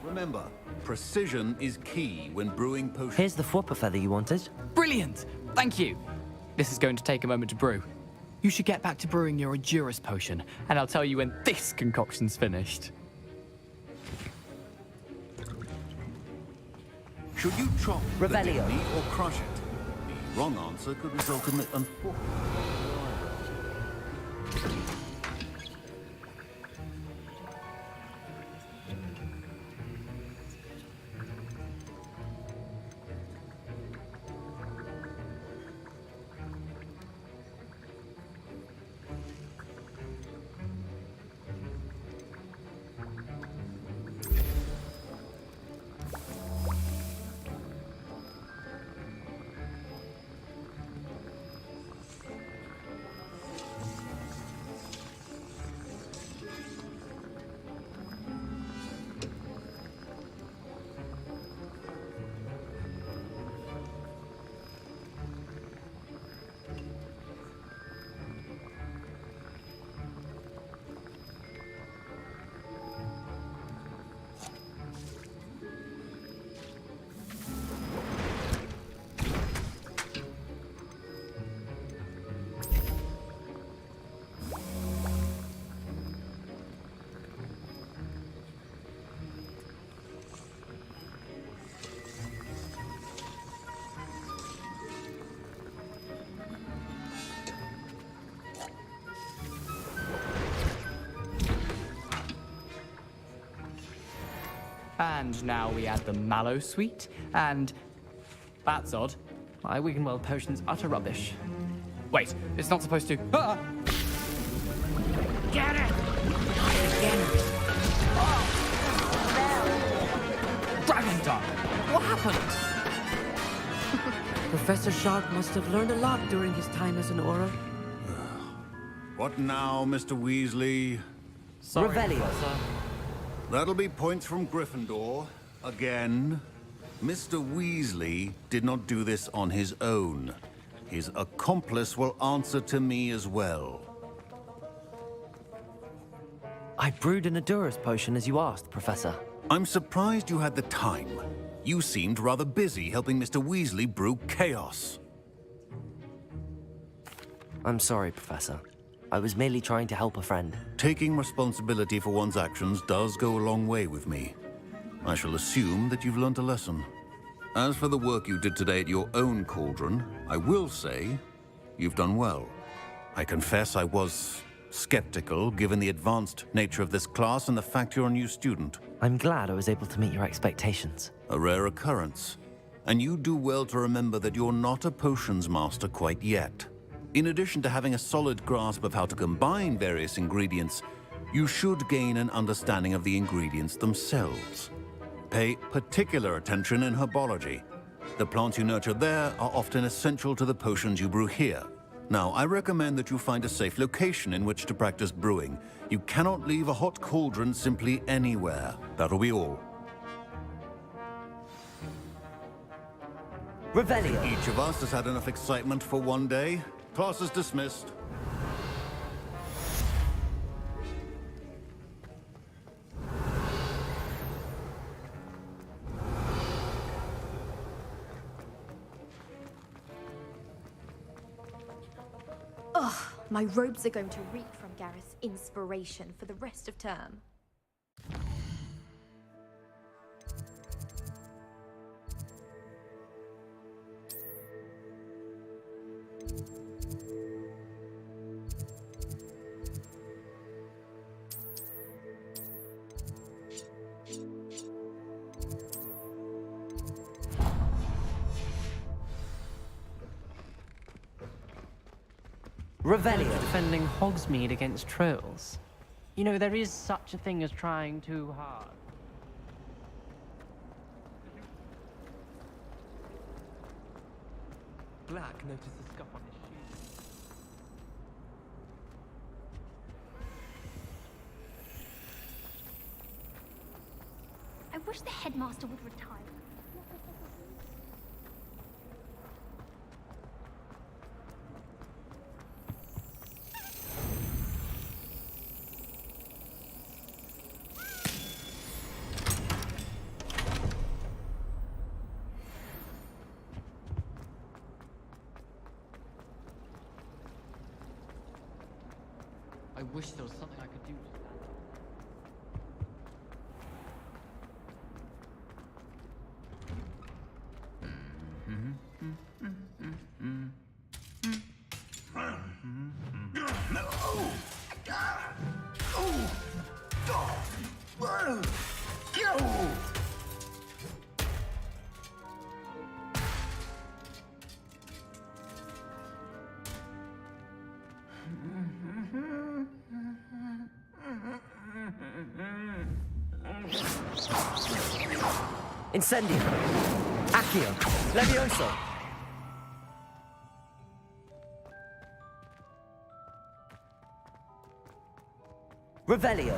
Remember, precision is key when brewing potions. Here's the Fwopper feather you wanted. Brilliant! Thank you. This is going to take a moment to brew. You should get back to brewing your Endurus potion, and I'll tell you when this concoction's finished. Should you chop Revelio. the kidney or crush it? The wrong answer could result in the unfortunate. And now we add the mallow sweet, and that's odd. My Wiggenweld potion's utter rubbish. Wait, it's not supposed to. Ah! Get it! Dragon Dog! What happened? Professor Sharp must have learned a lot during his time as an Auror. What now, Mr. Weasley? Sorry, Revelio. That'll be points from Gryffindor. Again. Mr. Weasley did not do this on his own. His accomplice will answer to me as well. I brewed an Endurus potion as you asked, Professor. I'm surprised you had the time. You seemed rather busy helping Mr. Weasley brew chaos. I'm sorry, Professor. I was merely trying to help a friend. Taking responsibility for one's actions does go a long way with me. I shall assume that you've learnt a lesson. As for the work you did today at your own cauldron, I will say you've done well. I confess I was skeptical, given the advanced nature of this class and the fact you're a new student. I'm glad I was able to meet your expectations. A rare occurrence. And you do well to remember that you're not a potions master quite yet. In addition to having a solid grasp of how to combine various ingredients, you should gain an understanding of the ingredients themselves. Pay particular attention in herbology. The plants you nurture there are often essential to the potions you brew here. Now, I recommend that you find a safe location in which to practice brewing. You cannot leave a hot cauldron simply anywhere. That'll be all. Revelio. Each of us has had enough excitement for one day. Class is dismissed. Ugh, my robes are going to reek from Gareth's inspiration for the rest of term. Revelio. Defending Hogsmeade against trolls. You know, there is such a thing as trying too hard. Black noticed the scuff on his shoes. I wish the headmaster would retire. I wish there was something I could do with that. Incendio. Accio. Levioso. Revelio.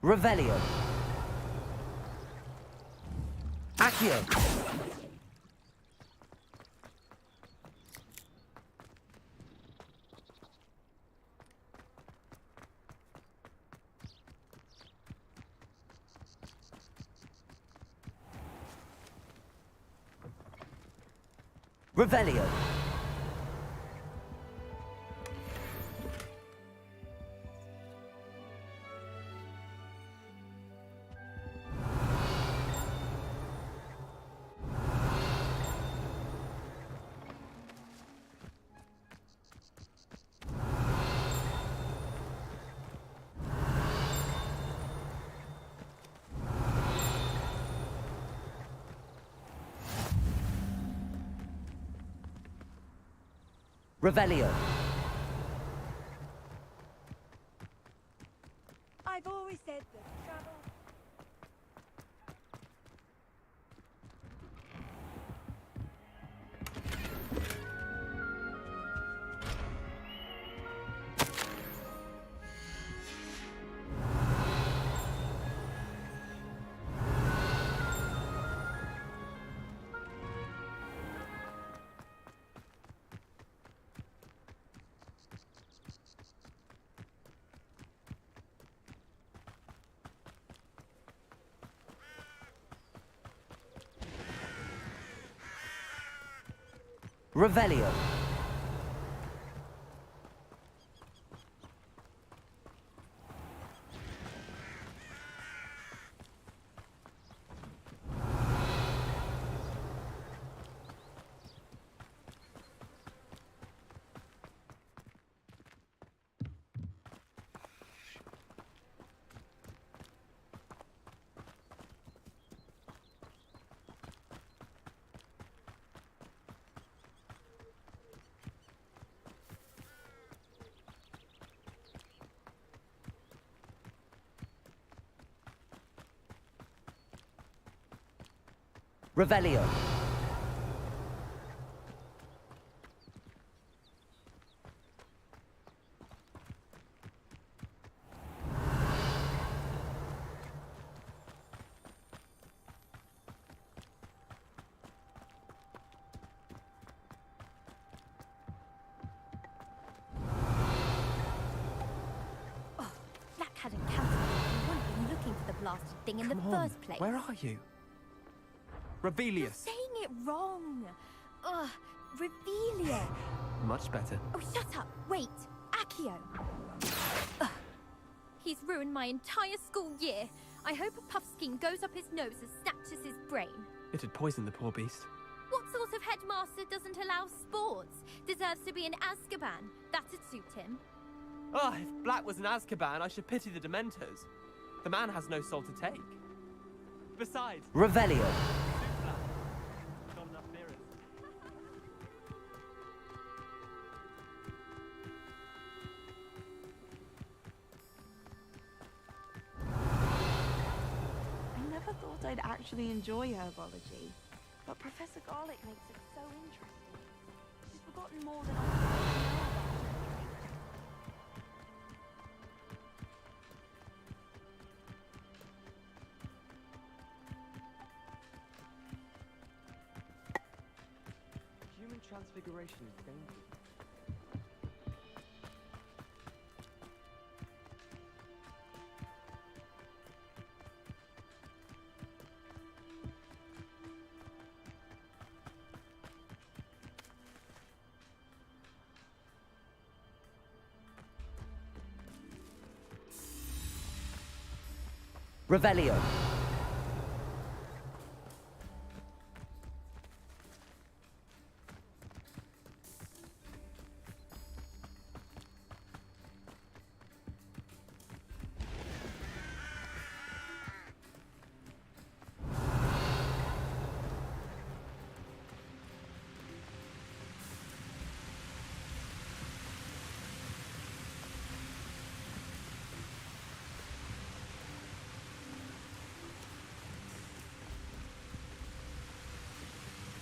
Revelio. Accio. Revelio. Revelio. I've always said that travel... Revelio. Revelio. Black had encountered it. He wouldn't have been looking for the blasted thing in the first place. Where are you? Rebellious. You're saying it wrong. Ugh, Revelio. Much better. Oh, shut up. Wait. Accio. Ugh. He's ruined my entire school year. I hope a puff scheme goes up his nose and snatches his brain. It'd poison the poor beast. What sort of headmaster doesn't allow sports? Deserves to be in Azkaban. That'd suit him. Ah, if Black was in Azkaban, I should pity the Dementors. The man has no soul to take. Besides... Revelio. Not enough mirrors. I never thought I'd actually enjoy herbology, but Professor Garlick makes it so interesting. She's forgotten more than I know about her. Human transfiguration is dangerous. Revelio.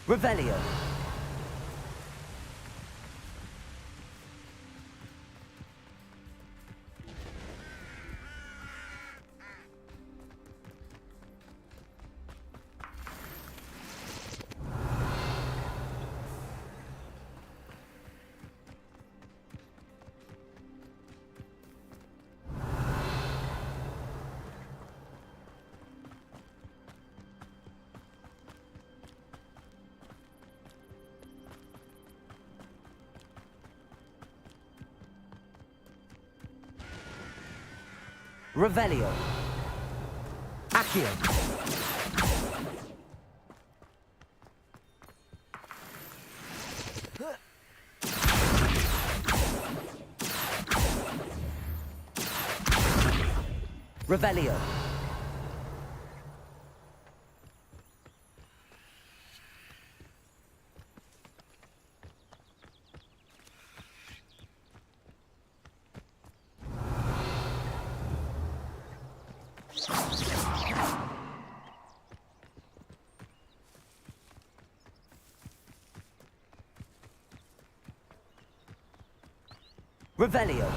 Revelio. Revelio. Accio. Revelio. Revelio.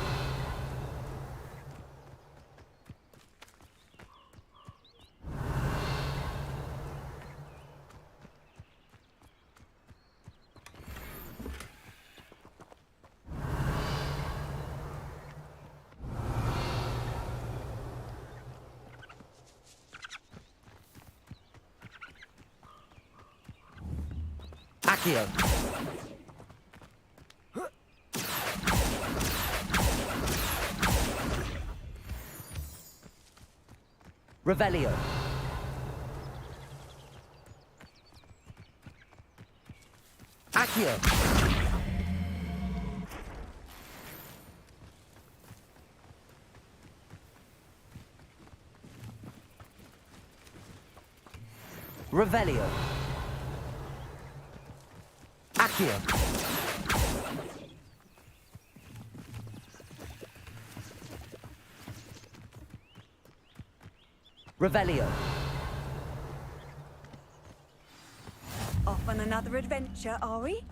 Accio. Revelio. Accio. Revelio. Accio. Revelio. Off on another adventure, are we?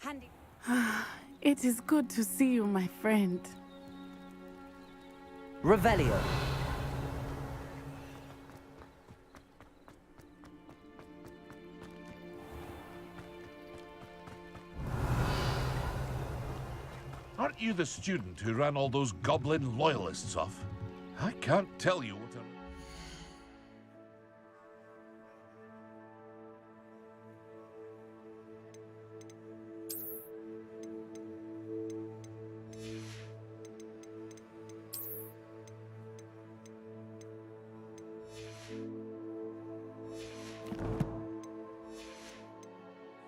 Handy. It is good to see you, my friend. Revelio. Aren't you the student who ran all those goblin loyalists off? I can't tell you what a...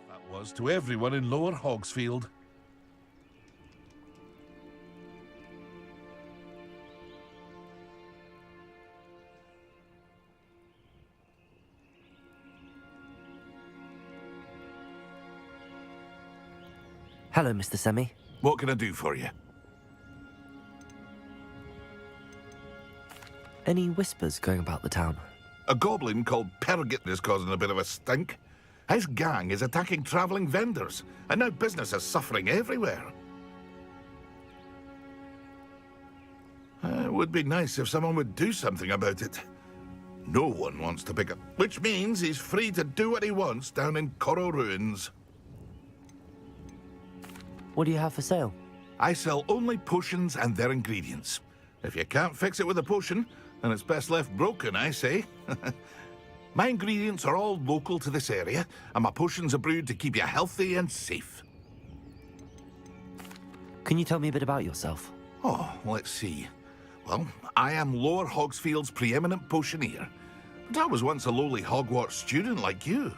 that was to everyone in Lower Hogsfield. Hello, Mr. Semi. What can I do for you? Any whispers going about the town? A goblin called Pergit is causing a bit of a stink. His gang is attacking travelling vendors, and now business is suffering everywhere. It would be nice if someone would do something about it. No one wants to pick up, which means he's free to do what he wants down in Coral Ruins. What do you have for sale? I sell only potions and their ingredients. If you can't fix it with a potion, then it's best left broken, I say. My ingredients are all local to this area, and my potions are brewed to keep you healthy and safe. Can you tell me a bit about yourself? Oh, let's see. Well, I am Lower Hogsfield's preeminent potioneer, but I was once a lowly Hogwarts student like you.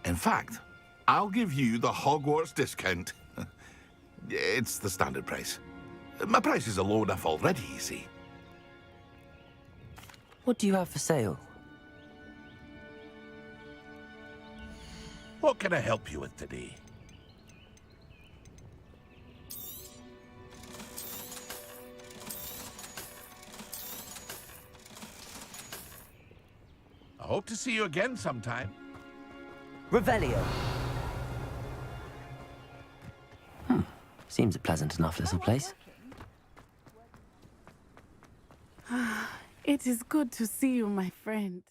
In fact, I'll give you the Hogwarts discount. It's the standard price. My prices are low enough already, you see. What do you have for sale? What can I help you with today? I hope to see you again sometime. Revelio. Seems a pleasant enough little place. It is good to see you, my friend.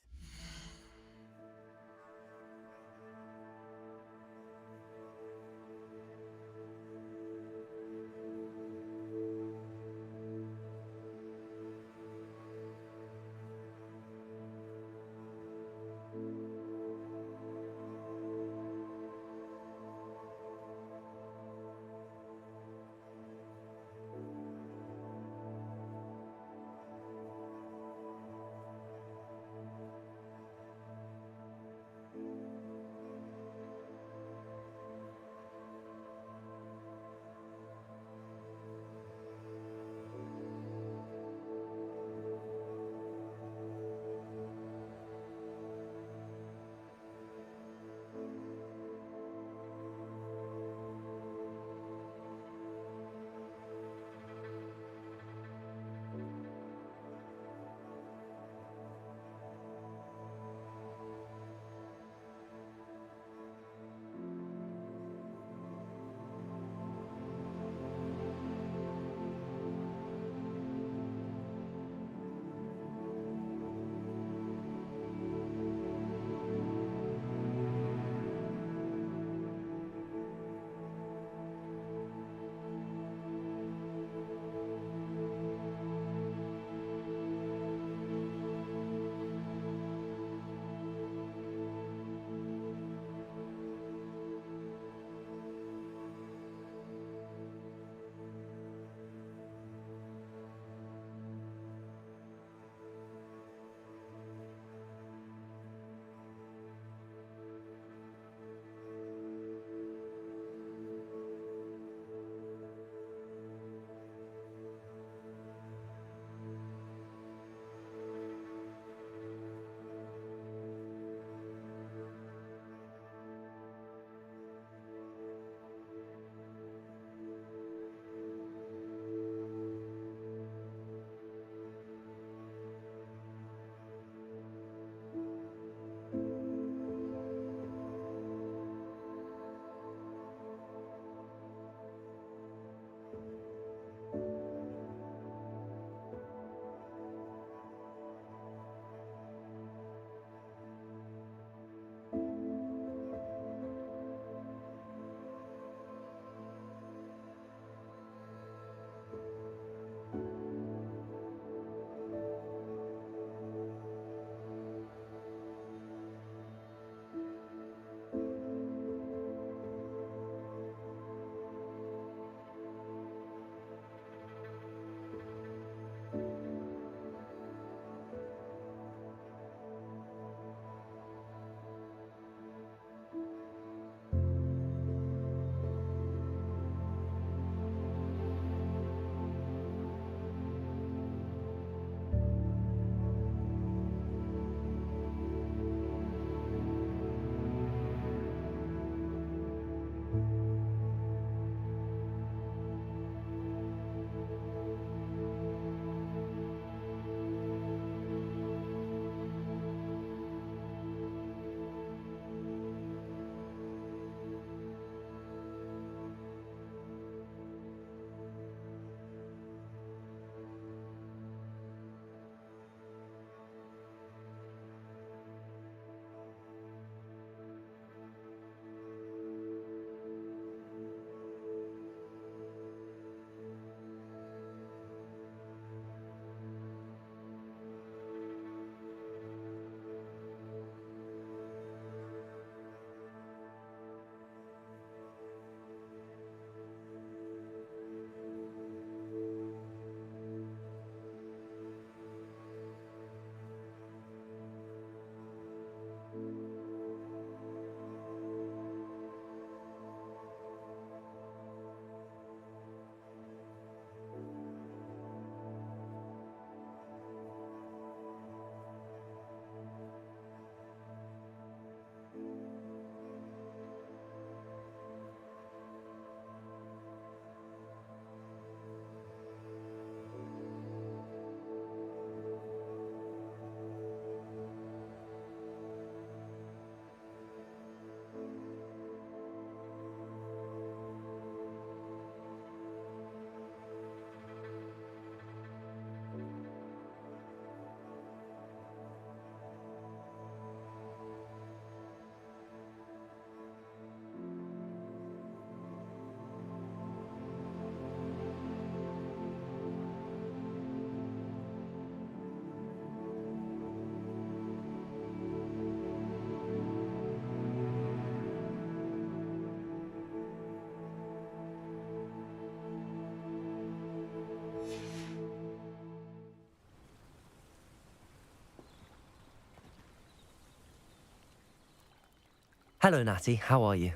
Hello, Natty. How are you?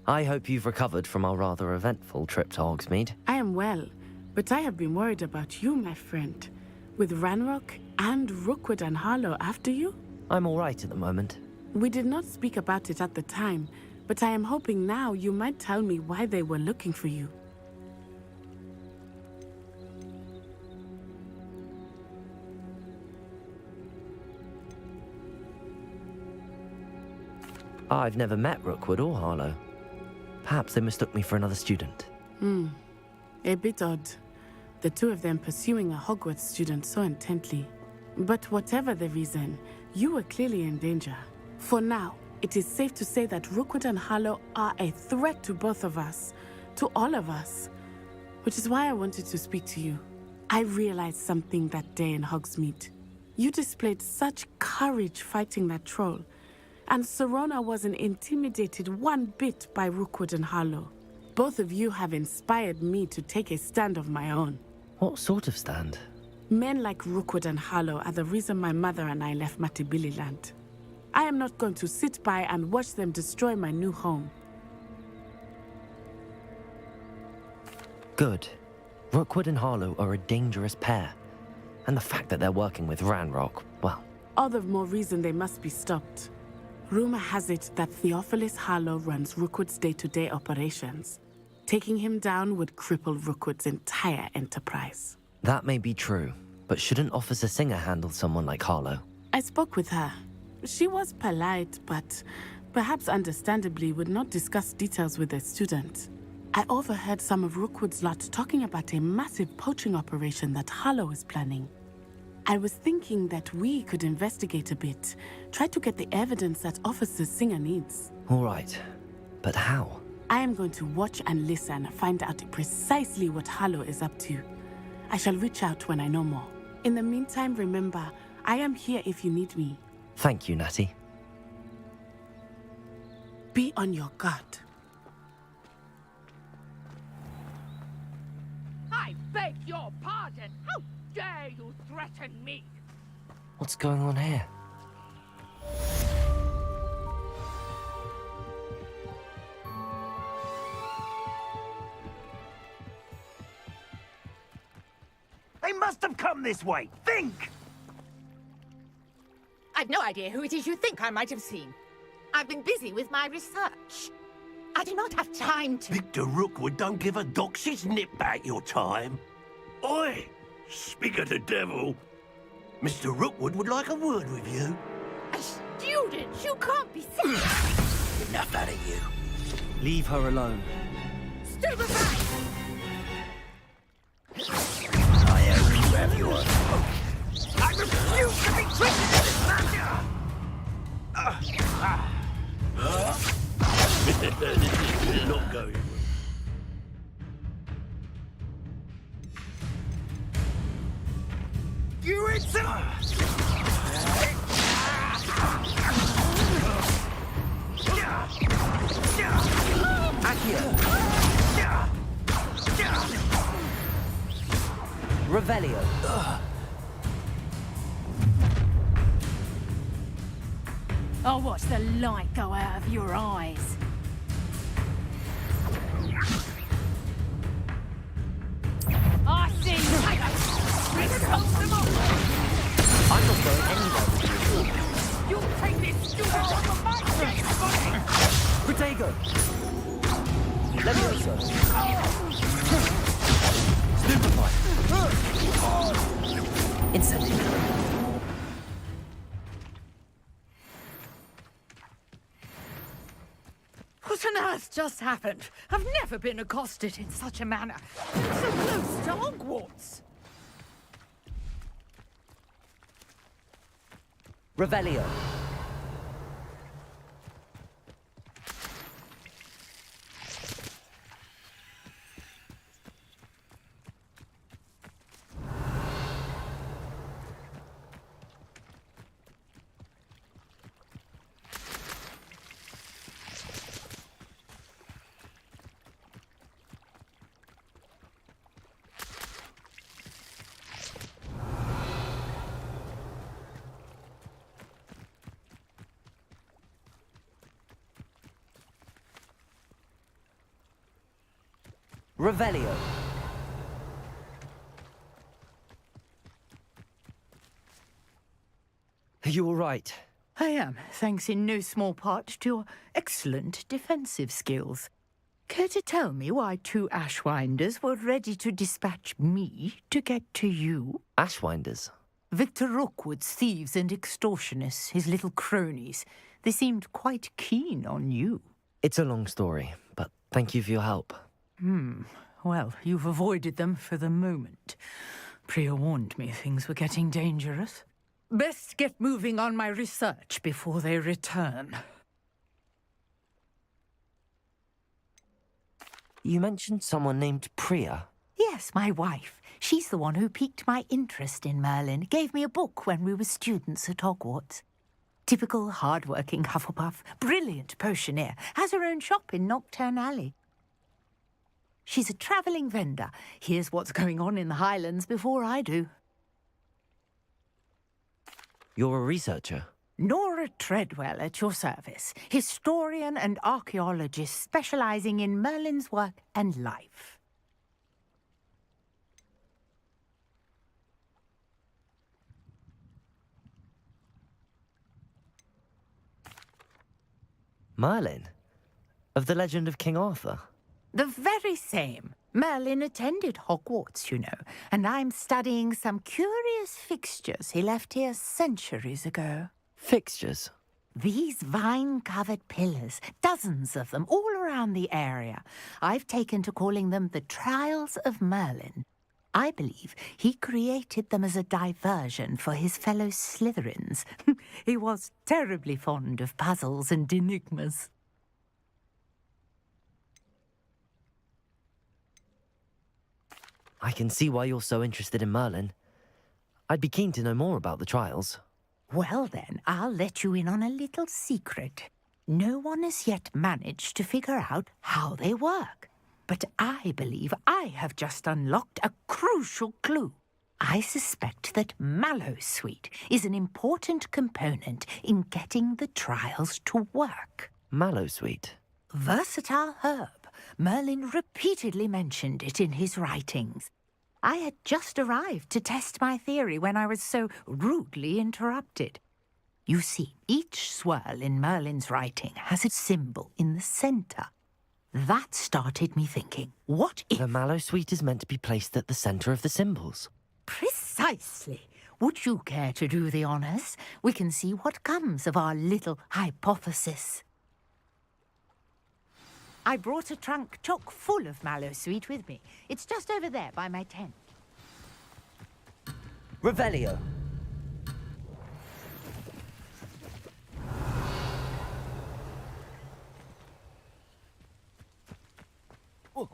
I hope you've recovered from our rather eventful trip to Hogsmeade. I am well, but I have been worried about you, my friend. With Ranrock and Rookwood and Harlow after you? I'm all right at the moment. We did not speak about it at the time, but I am hoping now you might tell me why they were looking for you. I've never met Rookwood or Harlow. Perhaps they mistook me for another student. A bit odd. The two of them pursuing a Hogwarts student so intently. But whatever the reason, you were clearly in danger. For now, it is safe to say that Rookwood and Harlow are a threat to both of us, to all of us. Which is why I wanted to speak to you. I realized something that day in Hogsmeade. You displayed such courage fighting that troll. And Serona wasn't intimidated one bit by Rookwood and Harlow. Both of you have inspired me to take a stand of my own. What sort of stand? Men like Rookwood and Harlow are the reason my mother and I left Matabeleland. I am not going to sit by and watch them destroy my new home. Good. Rookwood and Harlow are a dangerous pair. And the fact that they're working with Ranrock, well... All the more reason they must be stopped. Rumor has it that Theophilus Harlow runs Rookwood's day-to-day operations. Taking him down would cripple Rookwood's entire enterprise. That may be true, but shouldn't Officer Singer handle someone like Harlow? I spoke with her. She was polite, but perhaps understandably would not discuss details with a student. I overheard some of Rookwood's lot talking about a massive poaching operation that Harlow is planning. I was thinking that we could investigate a bit, try to get the evidence that Officer Singer needs. All right, but how? I am going to watch and listen, find out precisely what Harlow is up to. I shall reach out when I know more. In the meantime, remember, I am here if you need me. Thank you, Natty. Be on your guard. I beg your pardon. How dare you threaten me? What's going on here? They must have come this way. Think! I've no idea who it is you think I might have seen. I've been busy with my research. I do not have time to... Victor Rookwood don't give a doxy's nip back your time. Oi! Speak of the devil. Mr. Rookwood would like a word with you. A student? You can't be serious. Enough out of you. Leave her alone. Stand aside! I hope you have your... I refuse to be treated in this manner! This is not going well. You Revelio. I'll watch the light go out of your eyes. I see you. Responsible. I'm not going anywhere with you. You'll take this student off of my dead body. Protego. Levioso. Stupefy. Incendiary. What on earth just happened? I've never been accosted in such a manner. So close to Hogwarts. Revelio. Revelio. Are you all right? I am, thanks in no small part to your excellent defensive skills. Care to tell me why 2 Ashwinders were ready to dispatch me to get to you? Ashwinders? Victor Rookwood's thieves and extortionists, his little cronies. They seemed quite keen on you. It's a long story, but thank you for your help. Well, you've avoided them for the moment. Priya warned me things were getting dangerous. Best get moving on my research before they return. You mentioned someone named Priya. Yes, my wife. She's the one who piqued my interest in Merlin. Gave me a book when we were students at Hogwarts. Typical hard-working Hufflepuff, brilliant potioneer, has her own shop in Nocturne Alley. She's a travelling vendor. Hears what's going on in the Highlands before I do. You're a researcher? Nora Treadwell at your service, historian and archaeologist specialising in Merlin's work and life. Merlin? Of the legend of King Arthur? The very same. Merlin attended Hogwarts, you know, and I'm studying some curious fixtures he left here centuries ago. Fixtures? These vine-covered pillars, dozens of them, all around the area. I've taken to calling them the Trials of Merlin. I believe he created them as a diversion for his fellow Slytherins. He was terribly fond of puzzles and enigmas. I can see why you're so interested in Merlin. I'd be keen to know more about the trials. Well then, I'll let you in on a little secret. No one has yet managed to figure out how they work. But I believe I have just unlocked a crucial clue. I suspect that Mallowsweet is an important component in getting the trials to work. Mallowsweet? Versatile herb. Merlin repeatedly mentioned it in his writings. I had just arrived to test my theory when I was so rudely interrupted. You see, each swirl in Merlin's writing has a symbol in the centre. That started me thinking, what if... The Mallowsweet is meant to be placed at the centre of the symbols. Precisely. Would you care to do the honours? We can see what comes of our little hypothesis. I brought a trunk chock full of Mallowsweet with me. It's just over there by my tent. Revelio. Oh.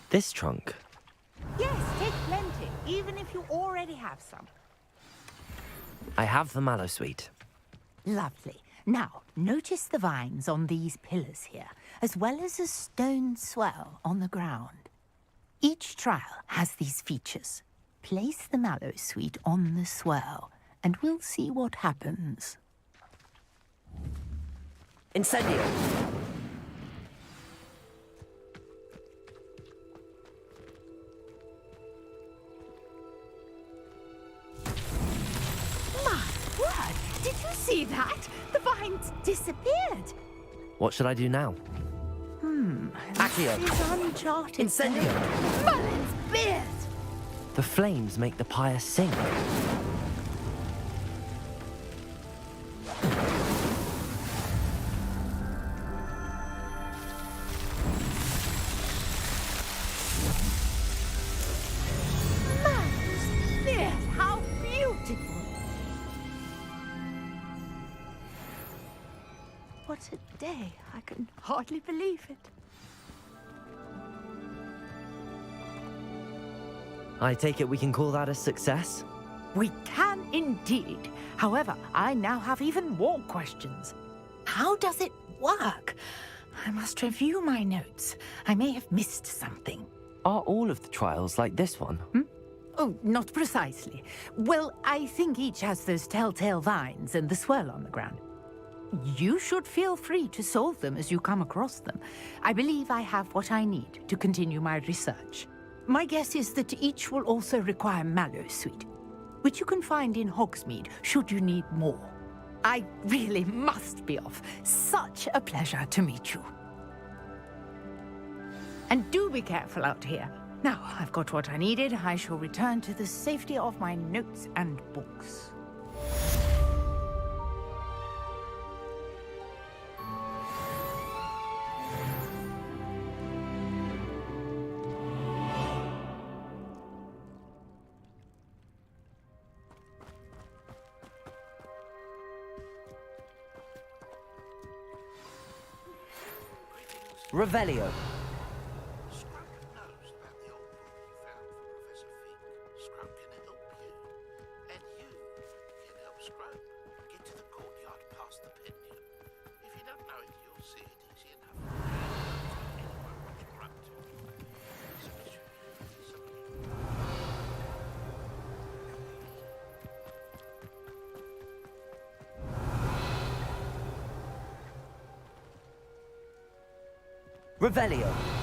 This trunk? Yes, take plenty, even if you already have some. I have the Mallowsweet. Lovely. Now, notice the vines on these pillars here, as well as a stone swell on the ground. Each trial has these features. Place the Mallowsweet on the swell, and we'll see what happens. Incendio! Did you see that? The vines disappeared. What should I do now? Accio! This is uncharted. Incendio! Merlin's beard! The flames make the pyre sing. Merlin's beard! How beautiful! What a day. I can hardly believe it. I take it we can call that a success? We can indeed. However, I now have even more questions. How does it work? I must review my notes. I may have missed something. Are all of the trials like this one? Oh, not precisely. Well, I think each has those telltale vines and the swirl on the ground. you should feel free to solve them as you come across them. I believe I have what I need to continue my research. My guess is that each will also require Mallowsweet, which you can find in Hogsmeade should you need more. I really must be off. Such a pleasure to meet you. And do be careful out here. Now I've got what I needed, I shall return to the safety of my notes and books. Revelio. Revelio.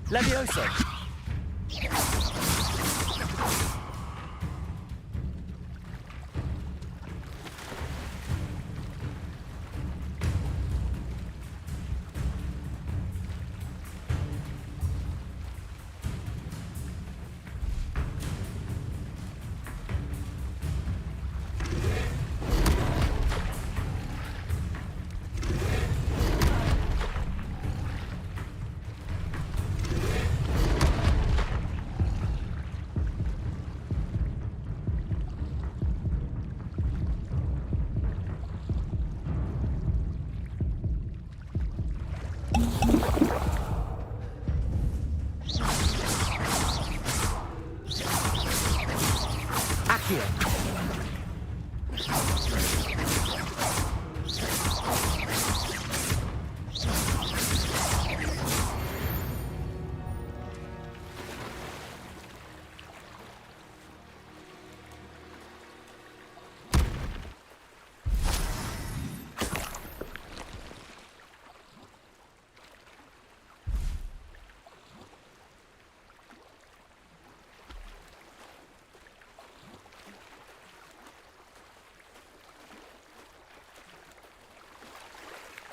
Levioso.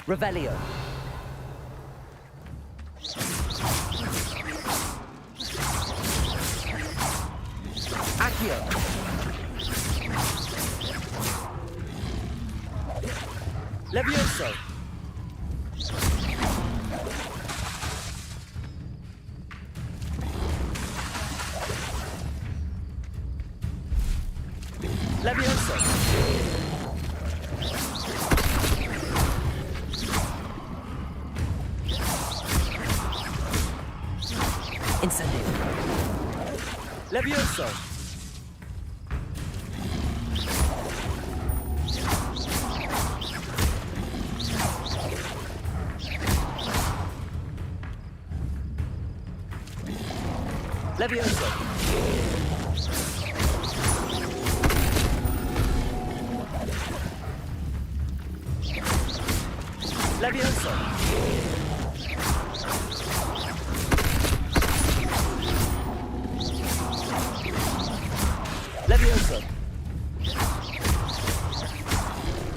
Revelio. Accio. Levioso. Levioso. Incendio. Levioso. Levioso. Levioso. Levioso.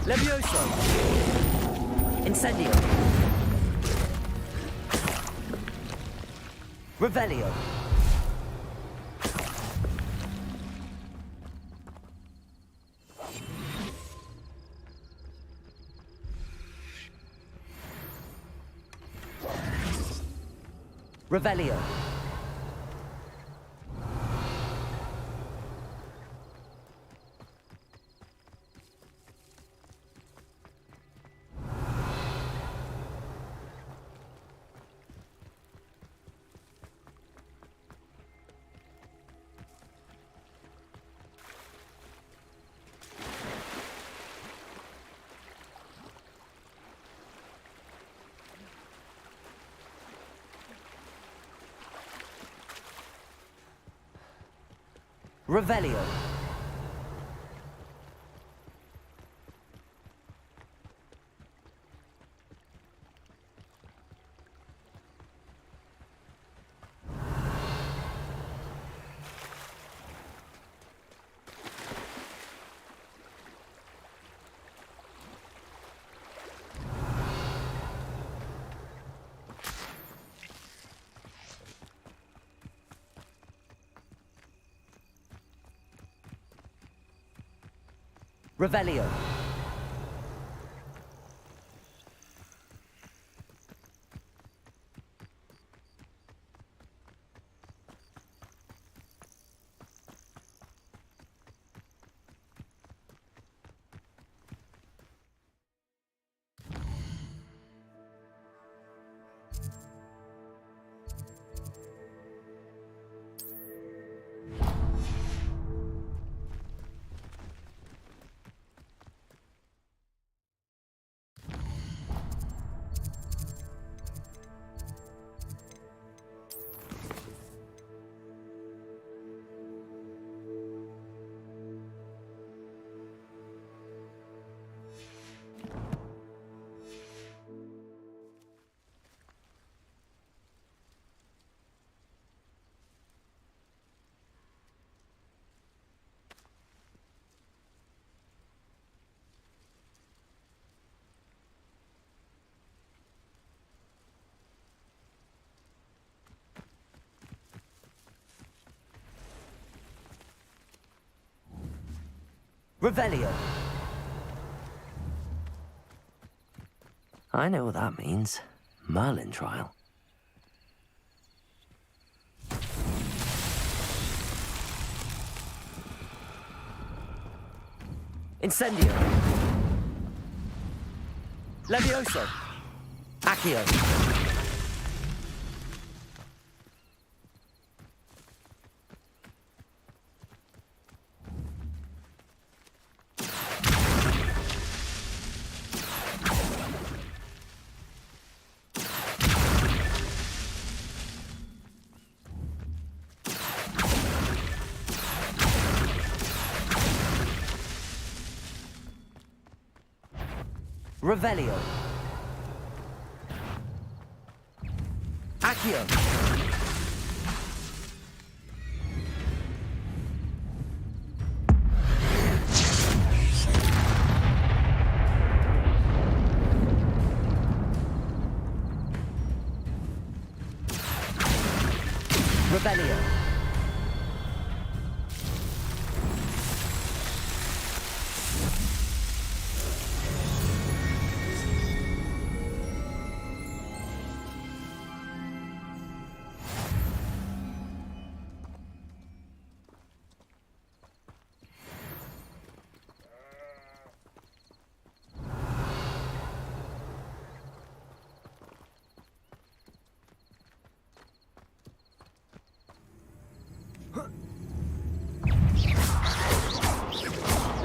Levioso. Incendio. Revelio. Revelio. Revelio. Revelio. Revelio. I know what that means. Merlin trial. Incendio. Levioso. Accio. Revelio. Accio. Revelio.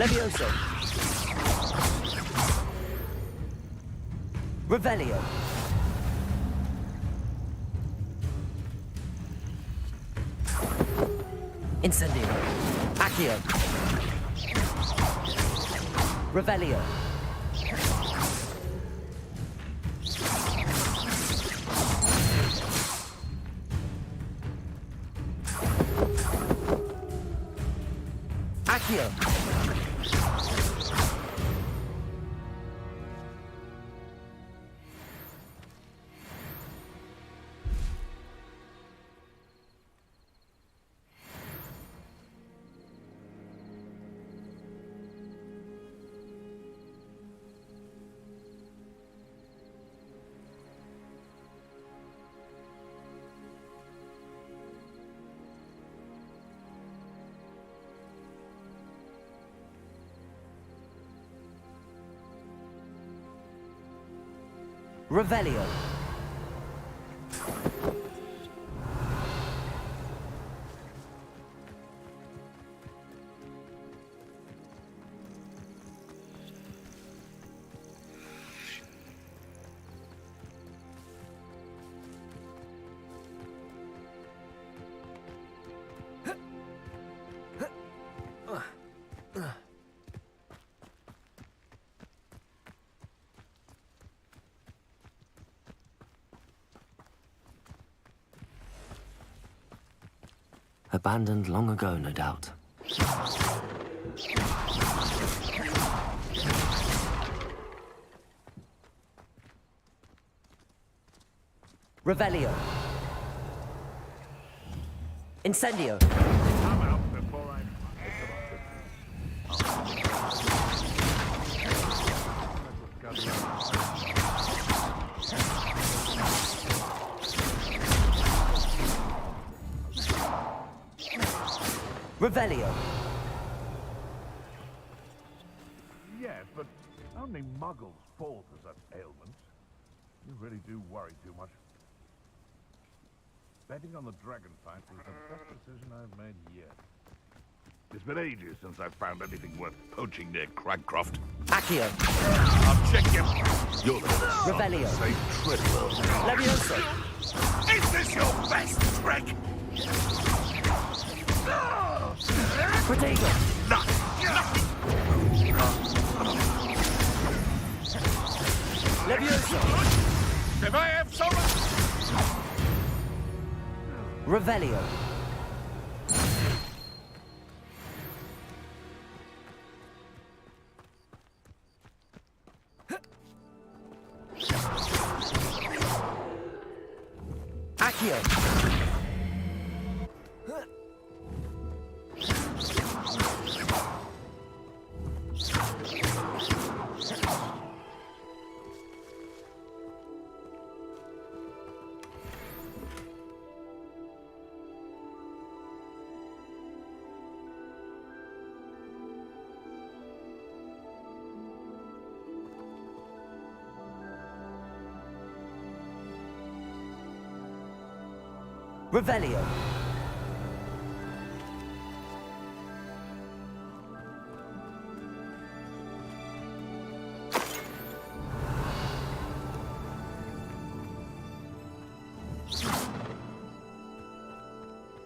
Levioso. Revelio. Incendio. Accio. Revelio. Accio. Revelio. abandoned long ago, no doubt. Revelio. Incendio. I'm out before I... Revelio. Yes, but only muggles fall to such ailments. You really do worry too much. Betting on the dragon fight was the best decision I've made yet. It's been ages since I've found anything worth poaching near Cragcroft. Accio. I'll check you. You're the Revelio. safe trip. Levioso. Is this your best trick? Protego. Levioso. If I have so much... Revelio. Accio. Revelio.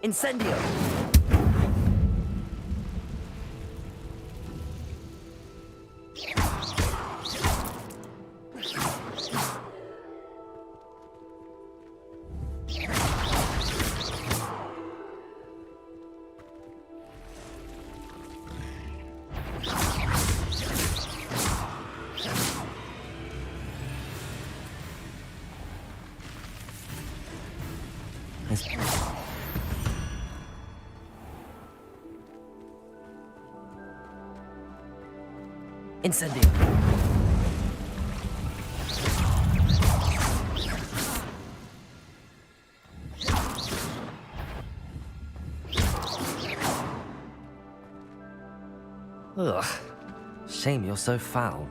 Incendio. Incendio. Ugh. Shame you're so foul.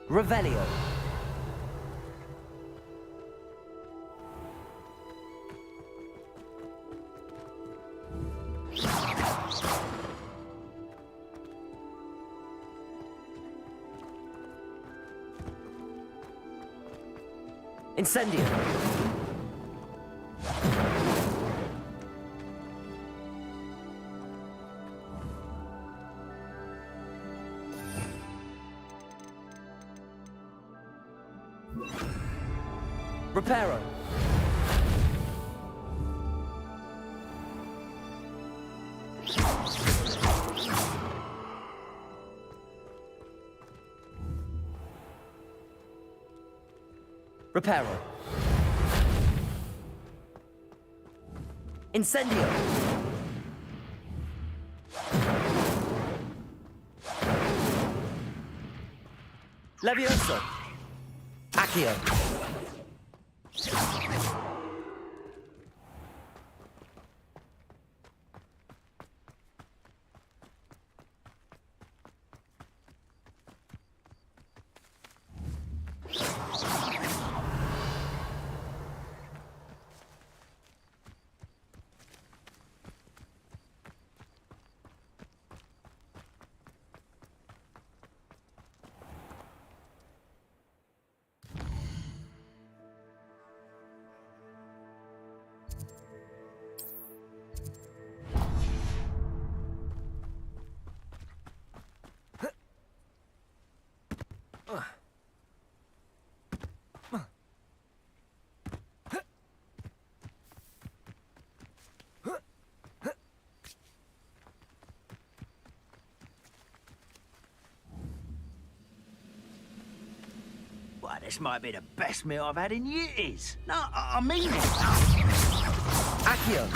Revelio. Incendio. Reparo. Reparo. Incendio. Levioso. Accio. Why, this might be the best meal I've had in years. No, I mean it. Accio.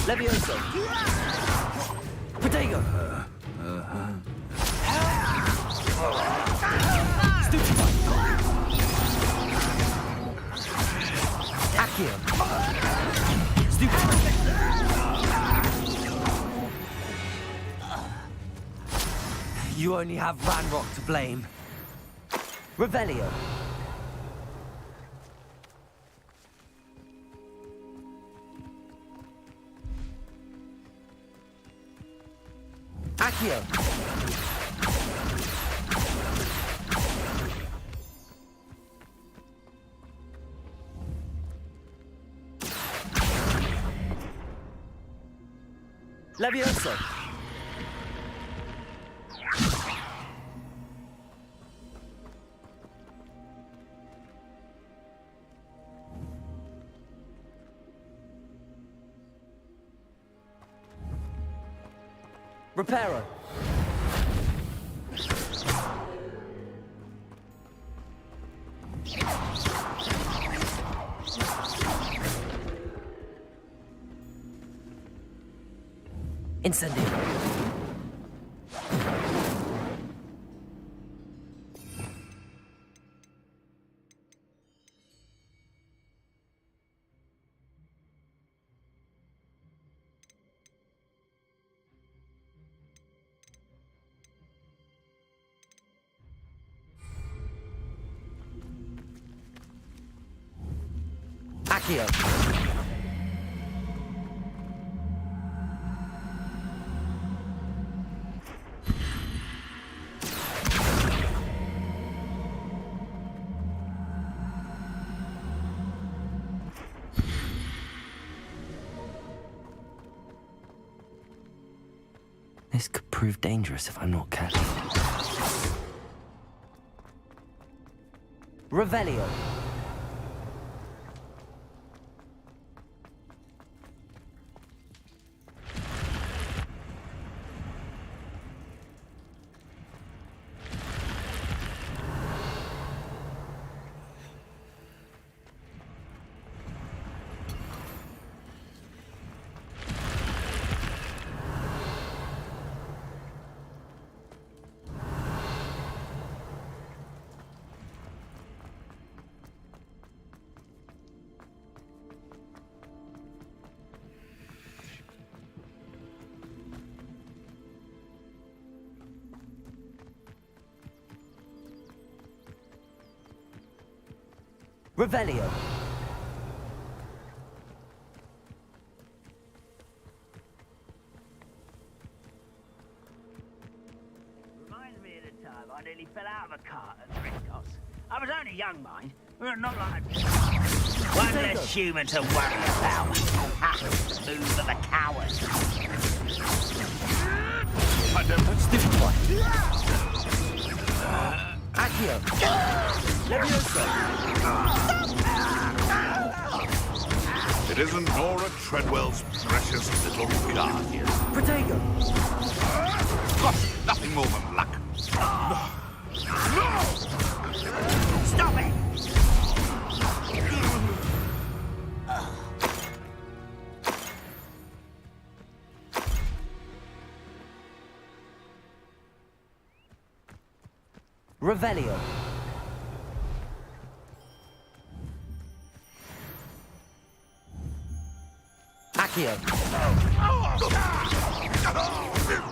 Levioso. Protego. Stupefy. Accio. Stupefy. You only have Ranrock to blame. Revelio. Accio. Levioso. Reparo. Incendio. Accio. This could prove dangerous if I'm not careful. Revelio. Revelio. Reminds me of the time I nearly fell out of a cart at Thrinkos. I was only young, mind. Not like one less human to worry about. Move of a coward. Stupefy. Accio. Levioso. It isn't Nora Treadwell's precious little guardian. Protego. Gosh, nothing more than luck. Stop it! Revelio. Accio.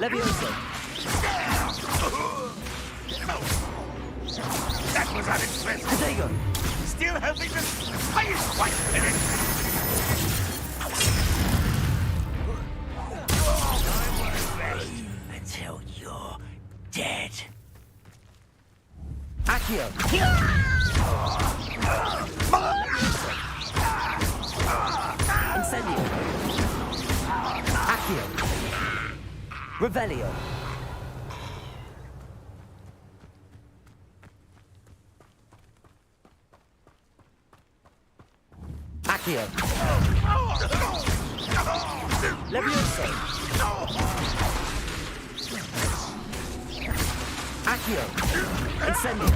Levioso. That was unexpected. Protego. Still hoping to fight quite a minute. Until you're dead. Accio. Incendio. Accio. Revelio. Accio. Accio. Levioso. Accio. Incendio.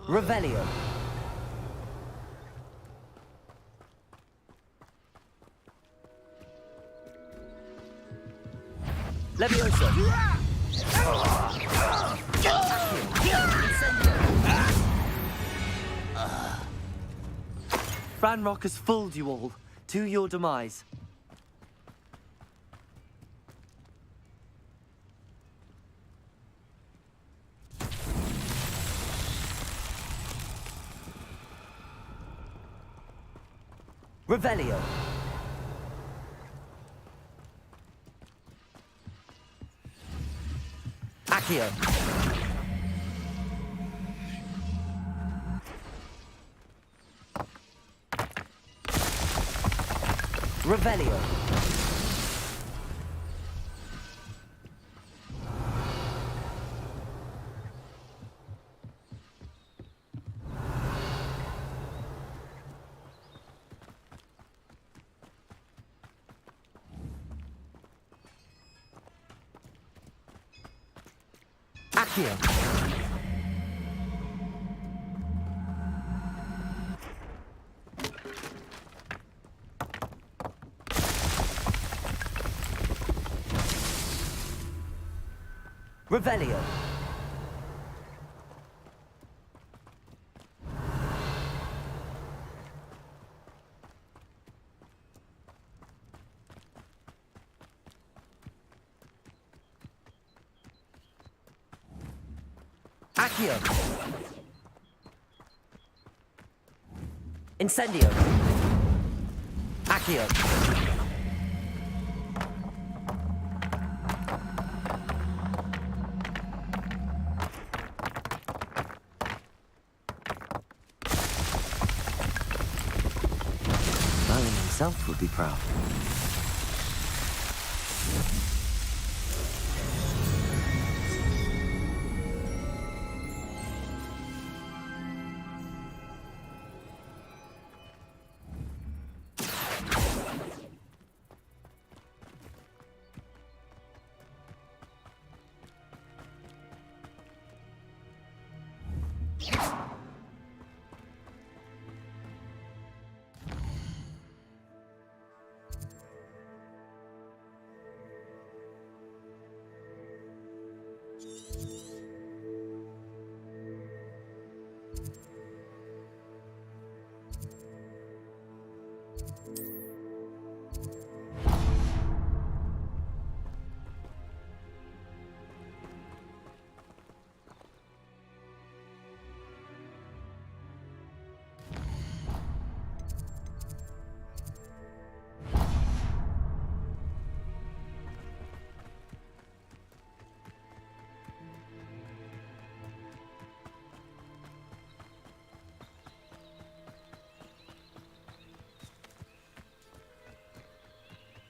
Revelio. Levioso. Ranrock has fooled you all, to your demise. Revelio. Accio. Revelio. Accio. Revelio. Accio. Incendio. Accio. Merlin himself would be proud.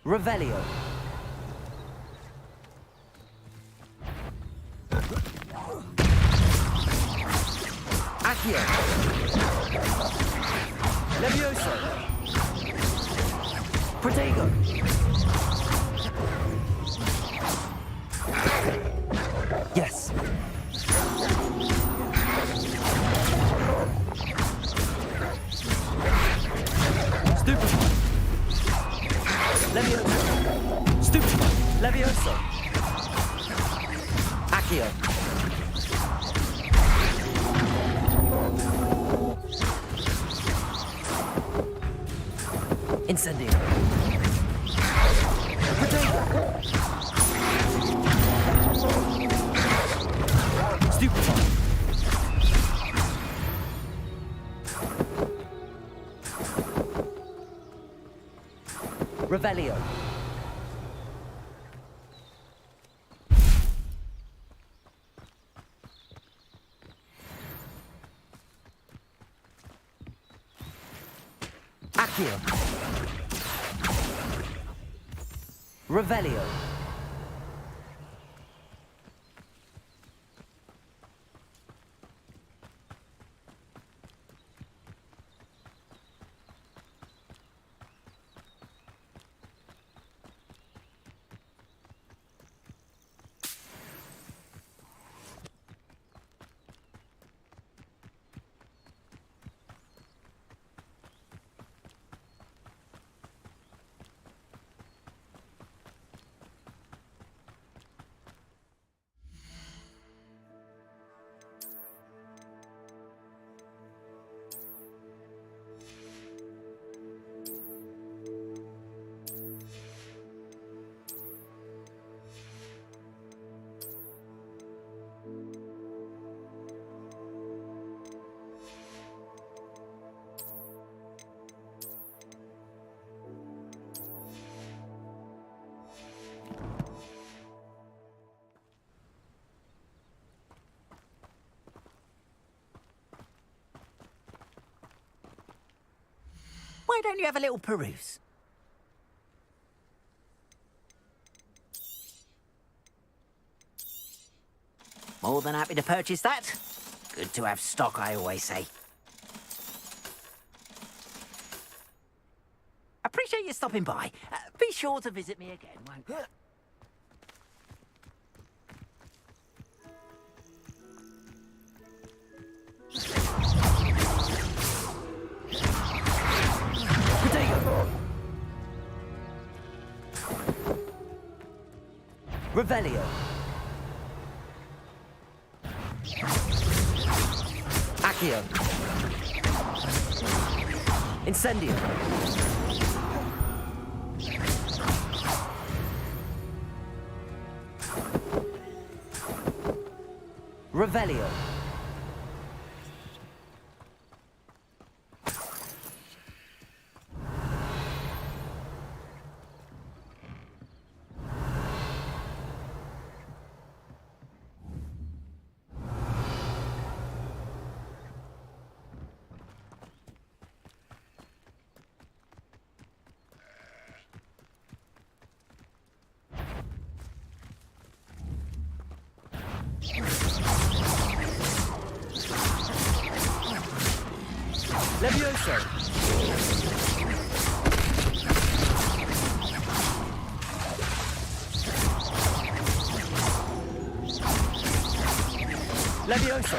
Revelio. Accio. Levioso. Protego. Yes. Stupid. Levioso. Stupid. Levioso. Accio. Incendio. Potato. Stupefy. Revelio. Accio. Revelio. Why don't you have a little peruse? More than happy to purchase that. Good to have stock, I always say. Appreciate you stopping by. Be sure to visit me again, won't you? Revelio. Accio. Incendio. Revelio. Levioso. Levioso.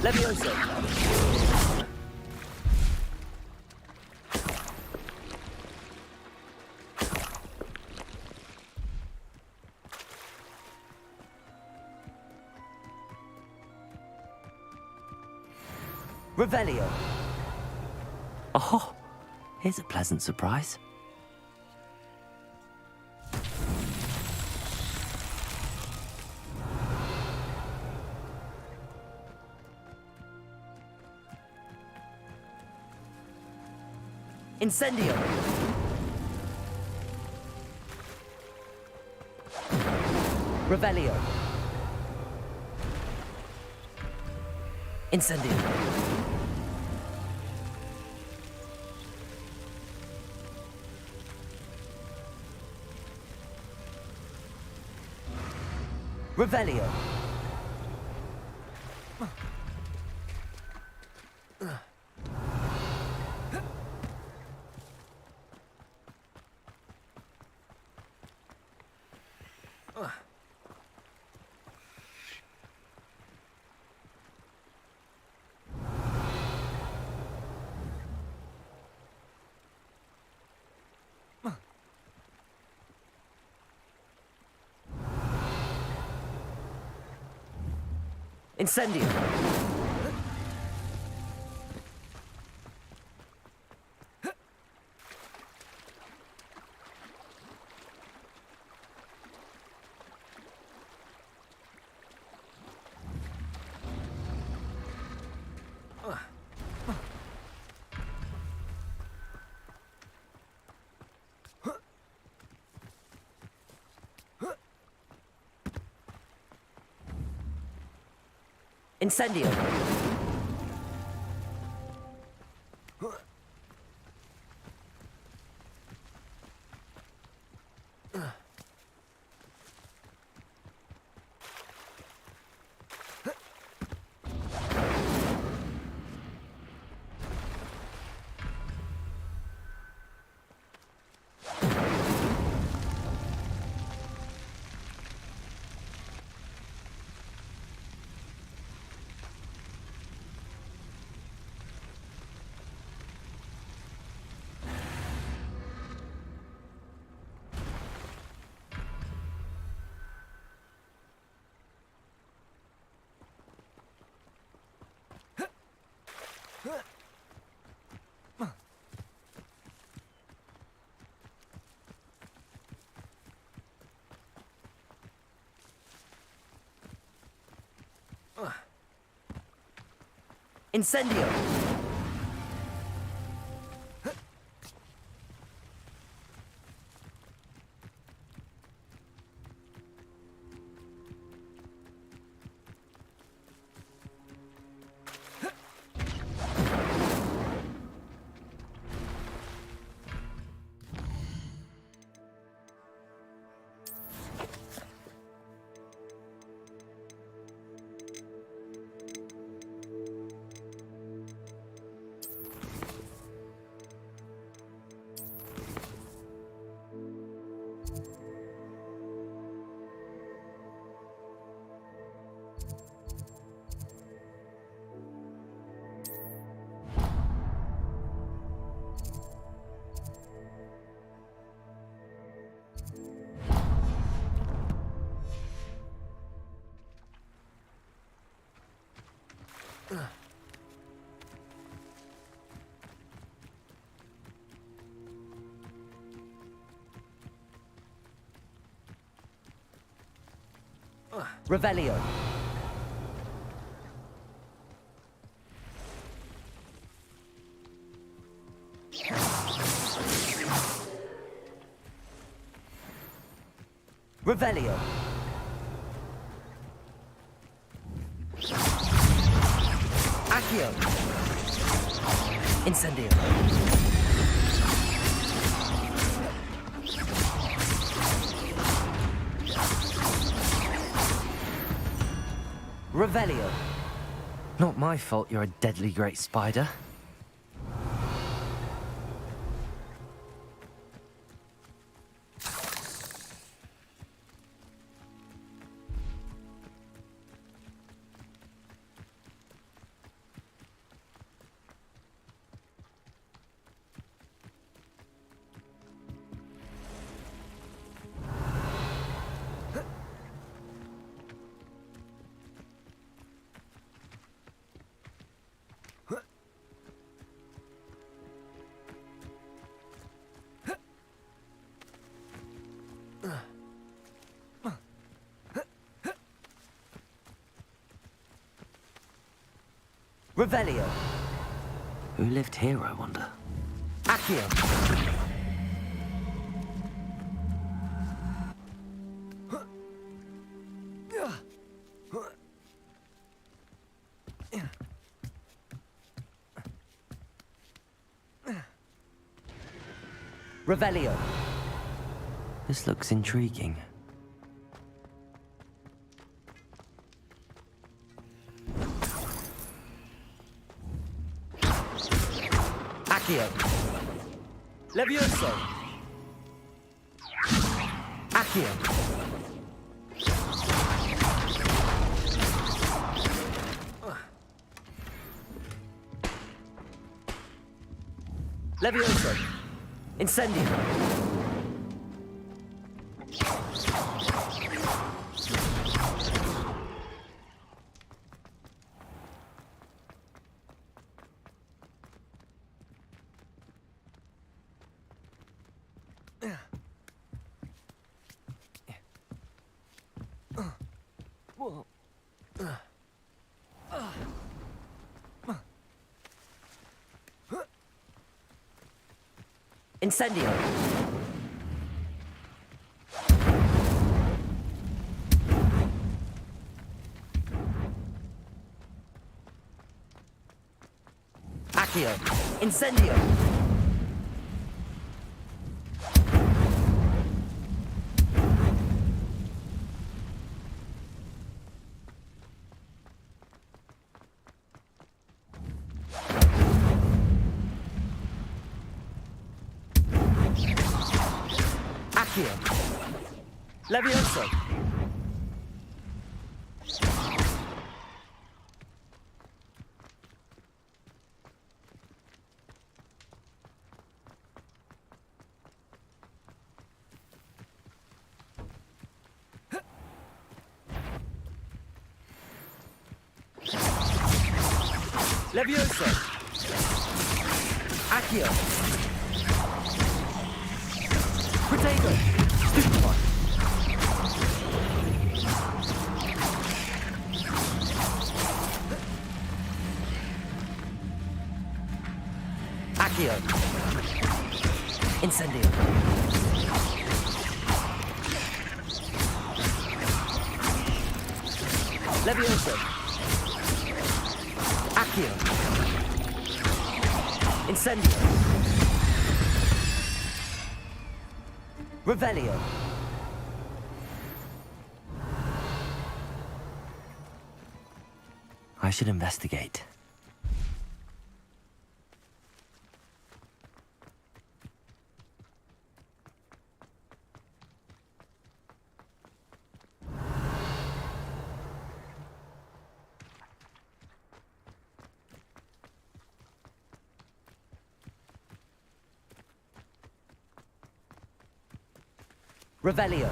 Levioso. Revelio. Oh, here's a pleasant surprise. Incendio. Revelio. Incendio. Revelio. Incendio. Incendio. Incendio. Revelio. Revelio. Accio. Incendio. Revelio. Not my fault you're a deadly great spider. Revelio. Who lived here, I wonder? Accio. Revelio. This looks intriguing. Accio. Levioso. Accio. Levioso. Incendio. Incendio. Accio. Incendio. Levioso. Levioso. Accio. Potato. Stupefy. Accio. Incendio. Levioso. Accio. Incendio. Revelio. I should investigate. Revelio.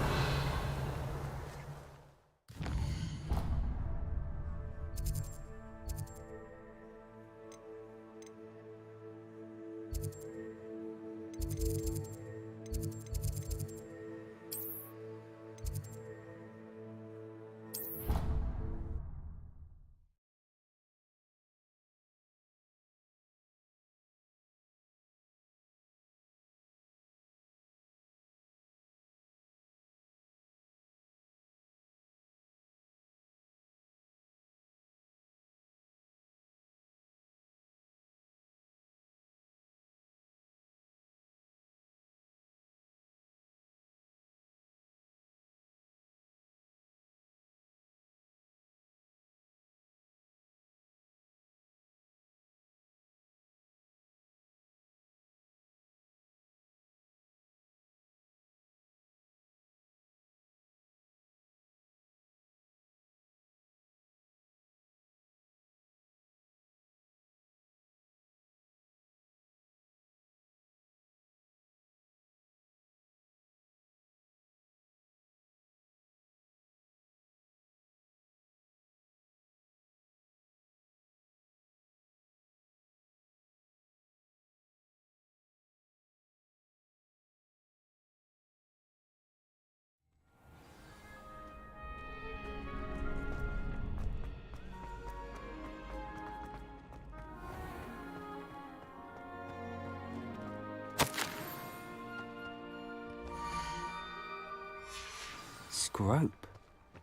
Scrope?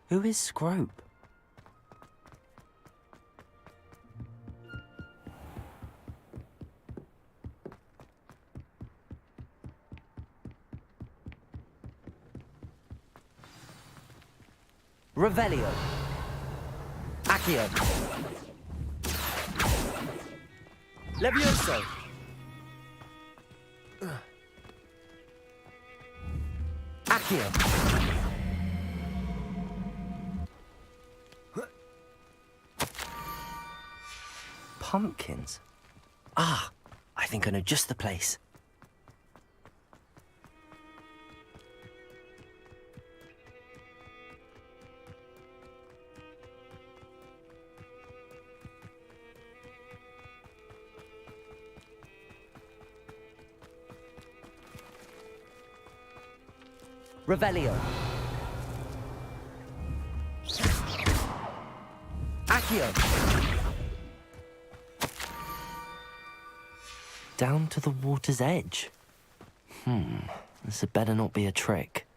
Who is Scrope? Revelio. Accio. Levioso. Accio. Pumpkins. Ah, I think I know just the place. Revelio. Accio. Down to the water's edge. This had better not be a trick.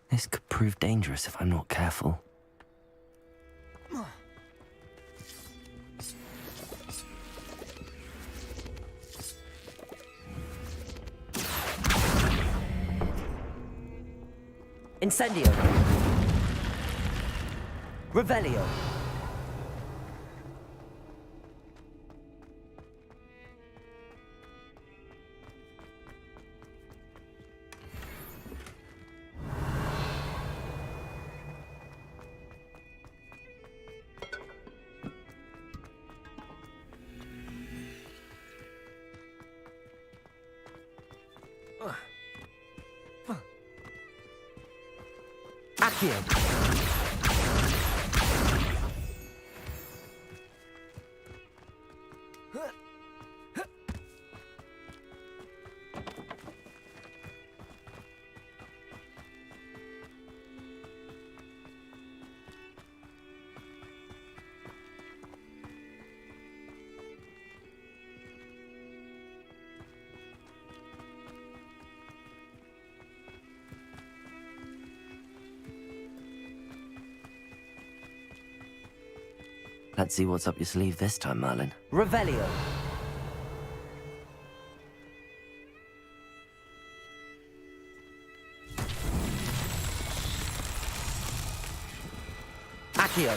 This could prove dangerous if I'm not careful. Incendio. Revelio. Accio. Let's see what's up your sleeve this time, Merlin. Revelio. Accio.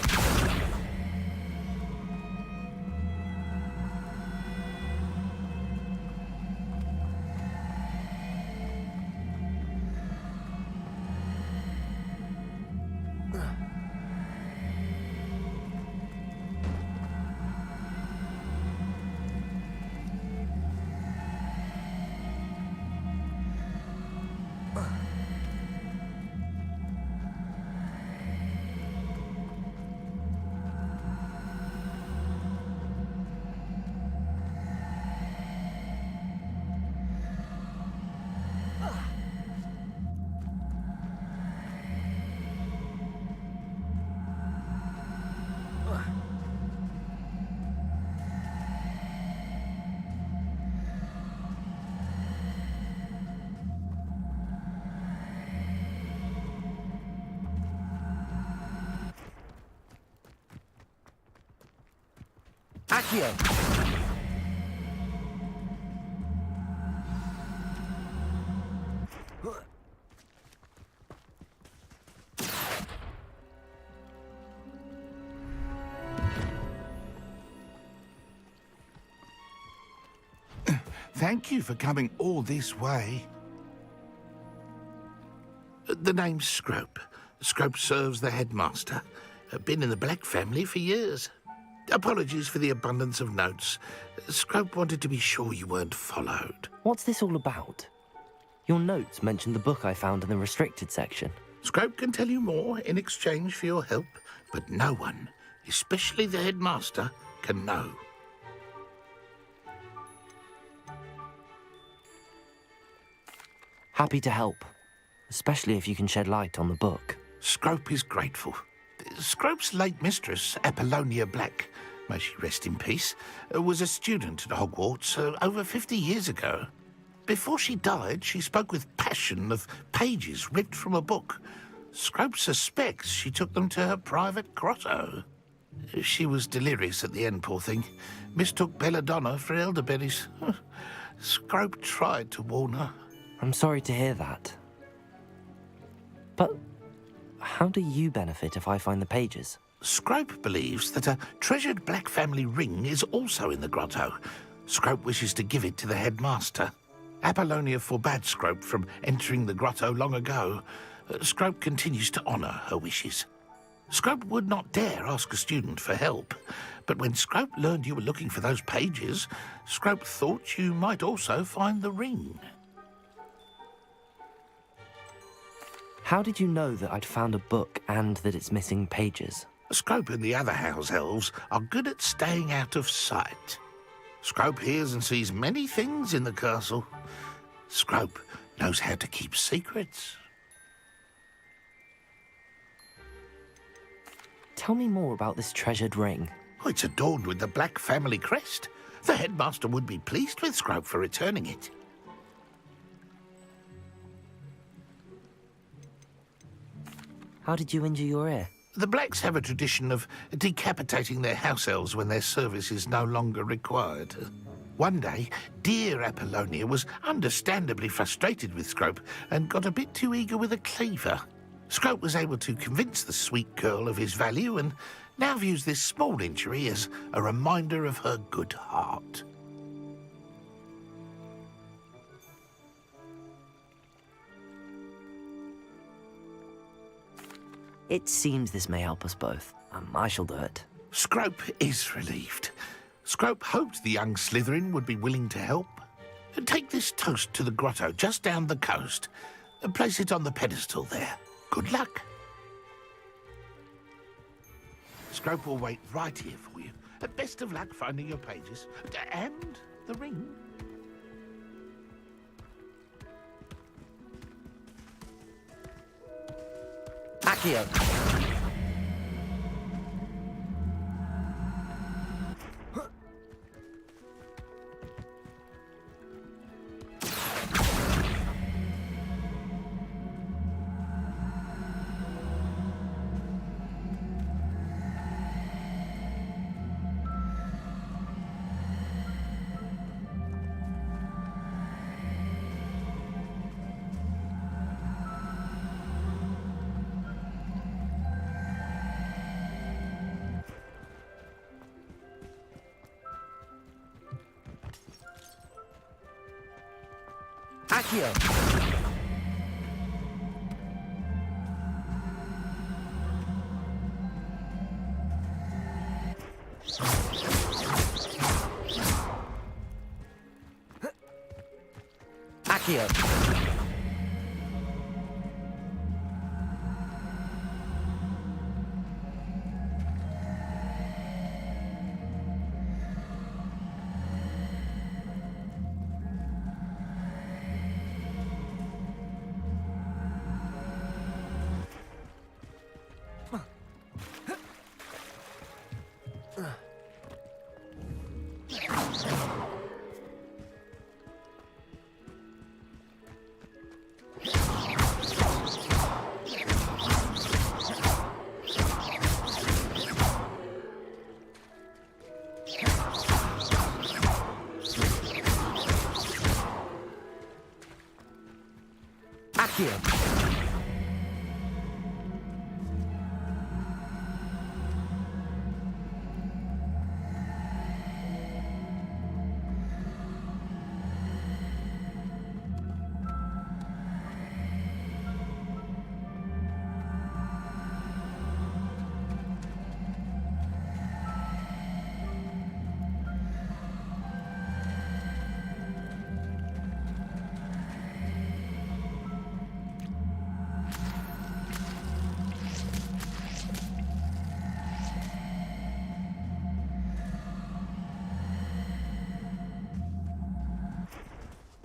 Accio. Thank you for coming all this way. The name's Scrope. Scrope serves the headmaster. Been in the Black family for years. Apologies for the abundance of notes. Scrope wanted to be sure you weren't followed. What's this all about? Your notes mentioned the book I found in the restricted section. Scrope can tell you more in exchange for your help, but no one, especially the headmaster, can know. Happy to help, especially if you can shed light on the book. Scrope is grateful. Scrope's late mistress, Apollonia Black, may she rest in peace, was a student at Hogwarts over 50 years ago. Before she died, she spoke with passion of pages ripped from a book. Scrope suspects she took them to her private grotto. She was delirious at the end, poor thing. Mistook belladonna for elderberries. Scrope tried to warn her. I'm sorry to hear that. But how do you benefit if I find the pages? Scrope believes that a treasured Black family ring is also in the grotto. Scrope wishes to give it to the headmaster. Apollonia forbade Scrope from entering the grotto long ago. Scrope continues to honour her wishes. Scrope would not dare ask a student for help, but when Scrope learned you were looking for those pages, Scrope thought you might also find the ring. How did you know that I'd found a book and that it's missing pages? Scrope and the other house elves are good at staying out of sight. Scrope hears and sees many things in the castle. Scrope knows how to keep secrets. Tell me more about this treasured ring. Oh, it's adorned with the Black family crest. The headmaster would be pleased with Scrope for returning it. How did you injure your ear? The Blacks have a tradition of decapitating their house elves when their service is no longer required. One day, dear Apollonia was understandably frustrated with Scrope and got a bit too eager with a cleaver. Scrope was able to convince the sweet girl of his value and now views this small injury as a reminder of her good heart. It seems this may help us both. I shall do it. Scrope is relieved. Scrope hoped the young Slytherin would be willing to help. Take this toast to the grotto just down the coast and place it on the pedestal there. Good luck. Scrope will wait right here for you. Best of luck finding your pages and the ring. Accio. Accio. Accio.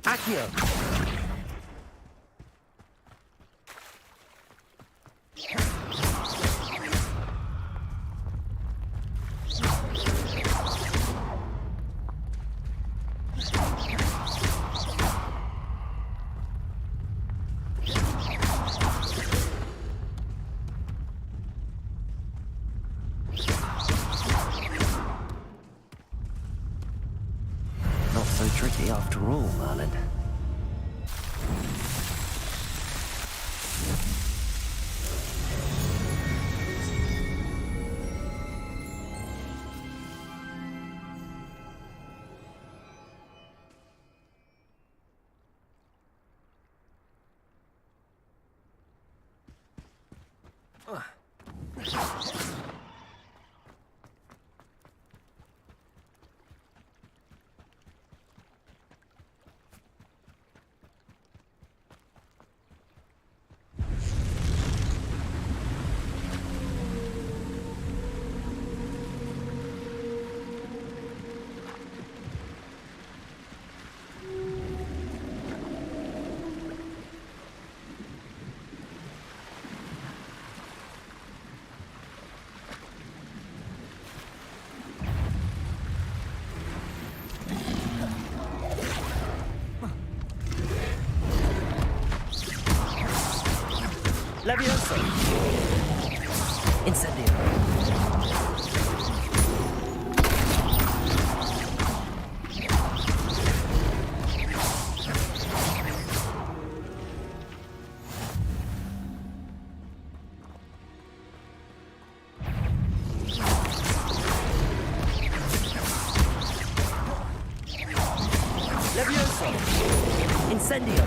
Accio. so tricky after all, Merlin. Levioso. Incendio. Levioso. Incendio.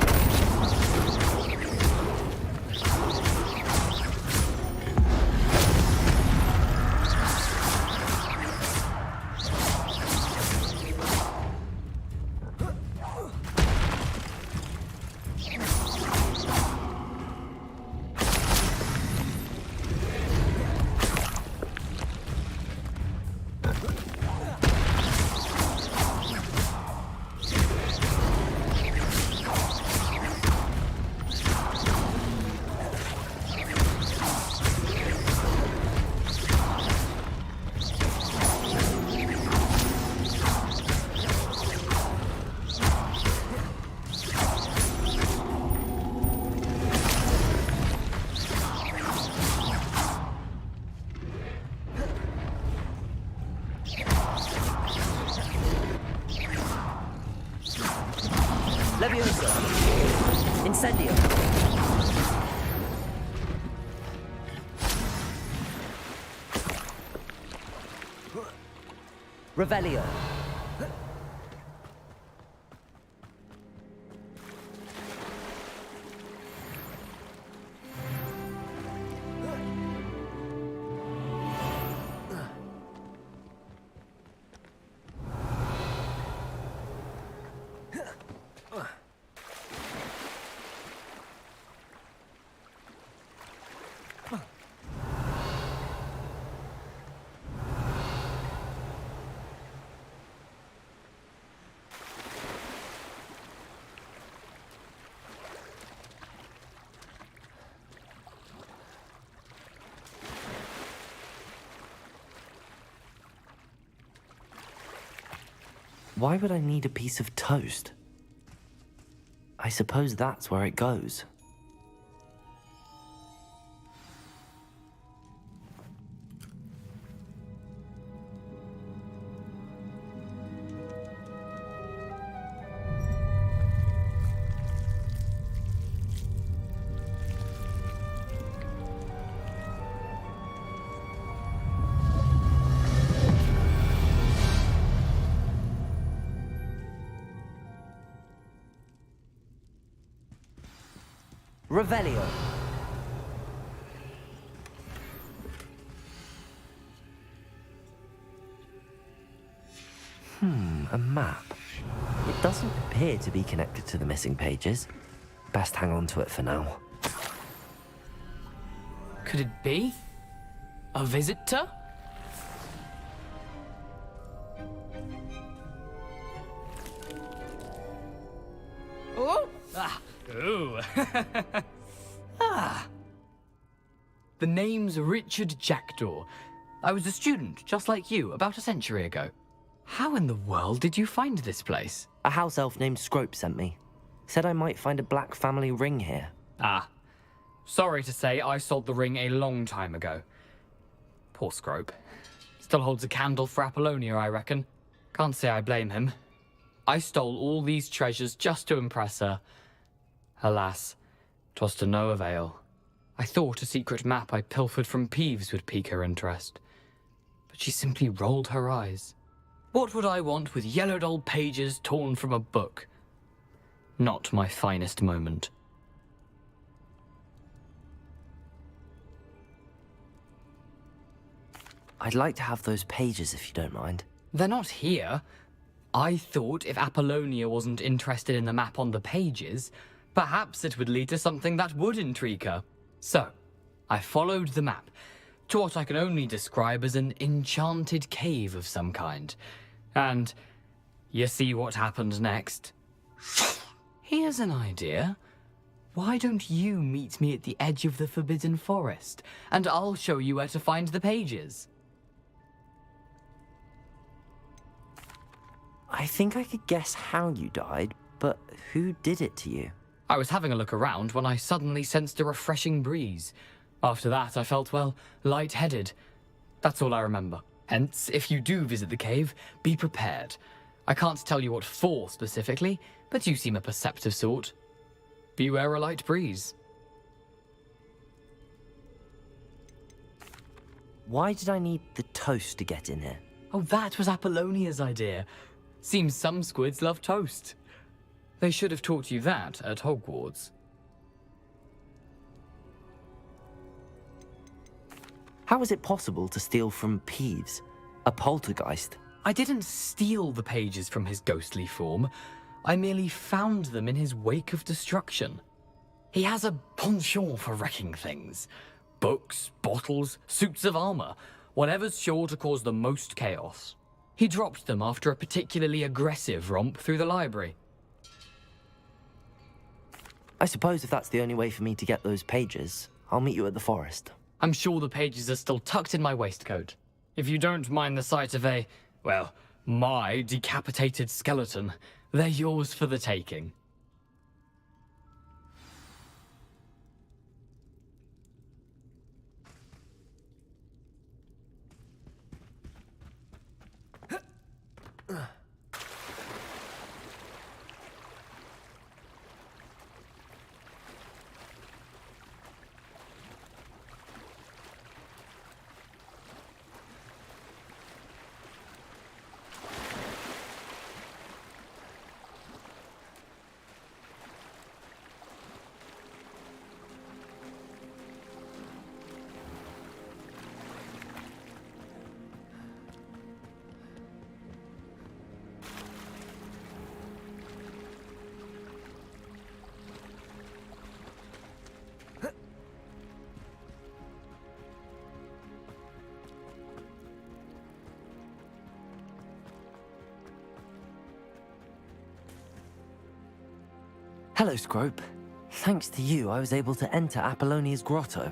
Levioso. Incendio. Revelio. Why would I need a piece of toast? I suppose that's where it goes. Revelio. A map. It doesn't appear to be connected to the missing pages. Best hang on to it for now. Could it be? A visitor? Oh! Ah! Ooh! Ah! The name's Richard Jackdaw. I was a student, just like you, about a century ago. How in the world did you find this place? A house elf named Scrope sent me. Said I might find a black family ring here. Ah. Sorry to say, I sold the ring a long time ago. Poor Scrope. Still holds a candle for Apollonia, I reckon. Can't say I blame him. I stole all these treasures just to impress her. Alas, 'twas to no avail. I thought a secret map I pilfered from Peeves would pique her interest, but she simply rolled her eyes. What would I want with yellowed old pages torn from a book? Not my finest moment. I'd like to have those pages if you don't mind. They're not here. I thought if Apollonia wasn't interested in the map on the pages, perhaps it would lead to something that would intrigue her. So, I followed the map to what I can only describe as an enchanted cave of some kind. And you see what happened next? Here's an idea. Why don't you meet me at the edge of the Forbidden Forest, and I'll show you where to find the pages. I think I could guess how you died, but who did it to you? I was having a look around when I suddenly sensed a refreshing breeze. After that, I felt, well, lightheaded. That's all I remember. Hence, if you do visit the cave, be prepared. I can't tell you what for specifically, but you seem a perceptive sort. Beware a light breeze. Why did I need the toast to get in here? Oh, that was Apollonia's idea. Seems some squids love toast. They should have taught you that at Hogwarts. How is it possible to steal from Peeves, a poltergeist? I didn't steal the pages from his ghostly form. I merely found them in his wake of destruction. He has a penchant for wrecking things. Books, bottles, suits of armor, whatever's sure to cause the most chaos. He dropped them after a particularly aggressive romp through the library. I suppose if that's the only way for me to get those pages, I'll meet you at the forest. I'm sure the pages are still tucked in my waistcoat. If you don't mind the sight of a, well, my decapitated skeleton, they're yours for the taking. Hello, Scrope. Thanks to you, I was able to enter Apollonia's grotto.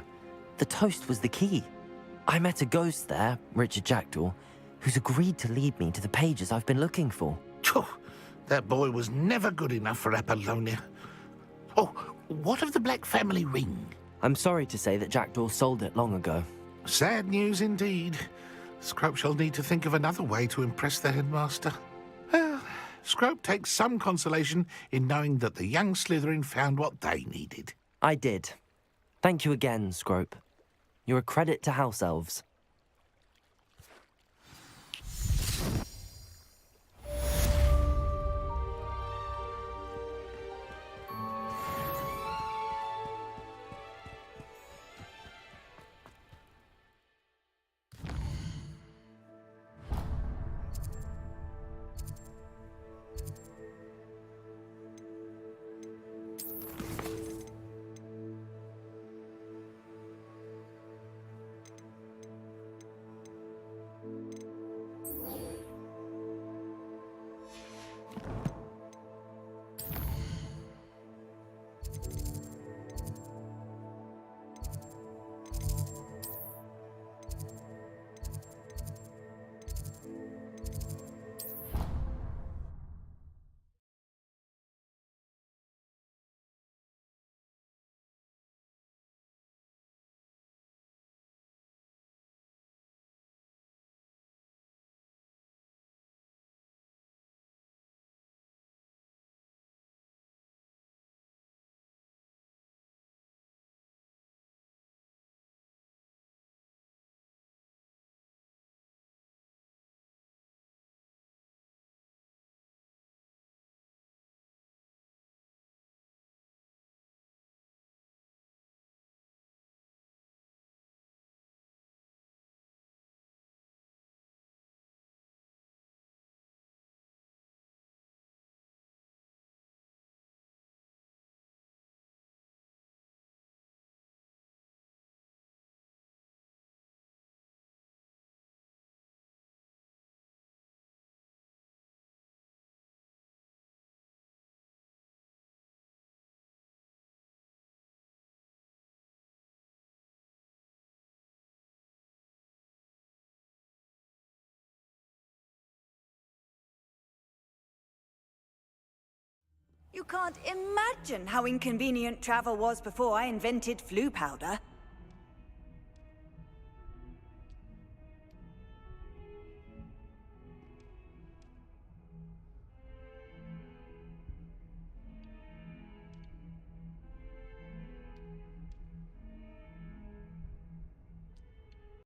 The toast was the key. I met a ghost there, Richard Jackdaw, who's agreed to lead me to the pages I've been looking for. Phew, that boy was never good enough for Apollonia. Oh, what of the Black family ring? I'm sorry to say that Jackdaw sold it long ago. Sad news indeed. Scrope shall need to think of another way to impress the headmaster. Well, Scrope takes some consolation in knowing that the young Slytherin found what they needed. I did. Thank you again, Scrope. You're a credit to House Elves. You can't imagine how inconvenient travel was before I invented flu powder.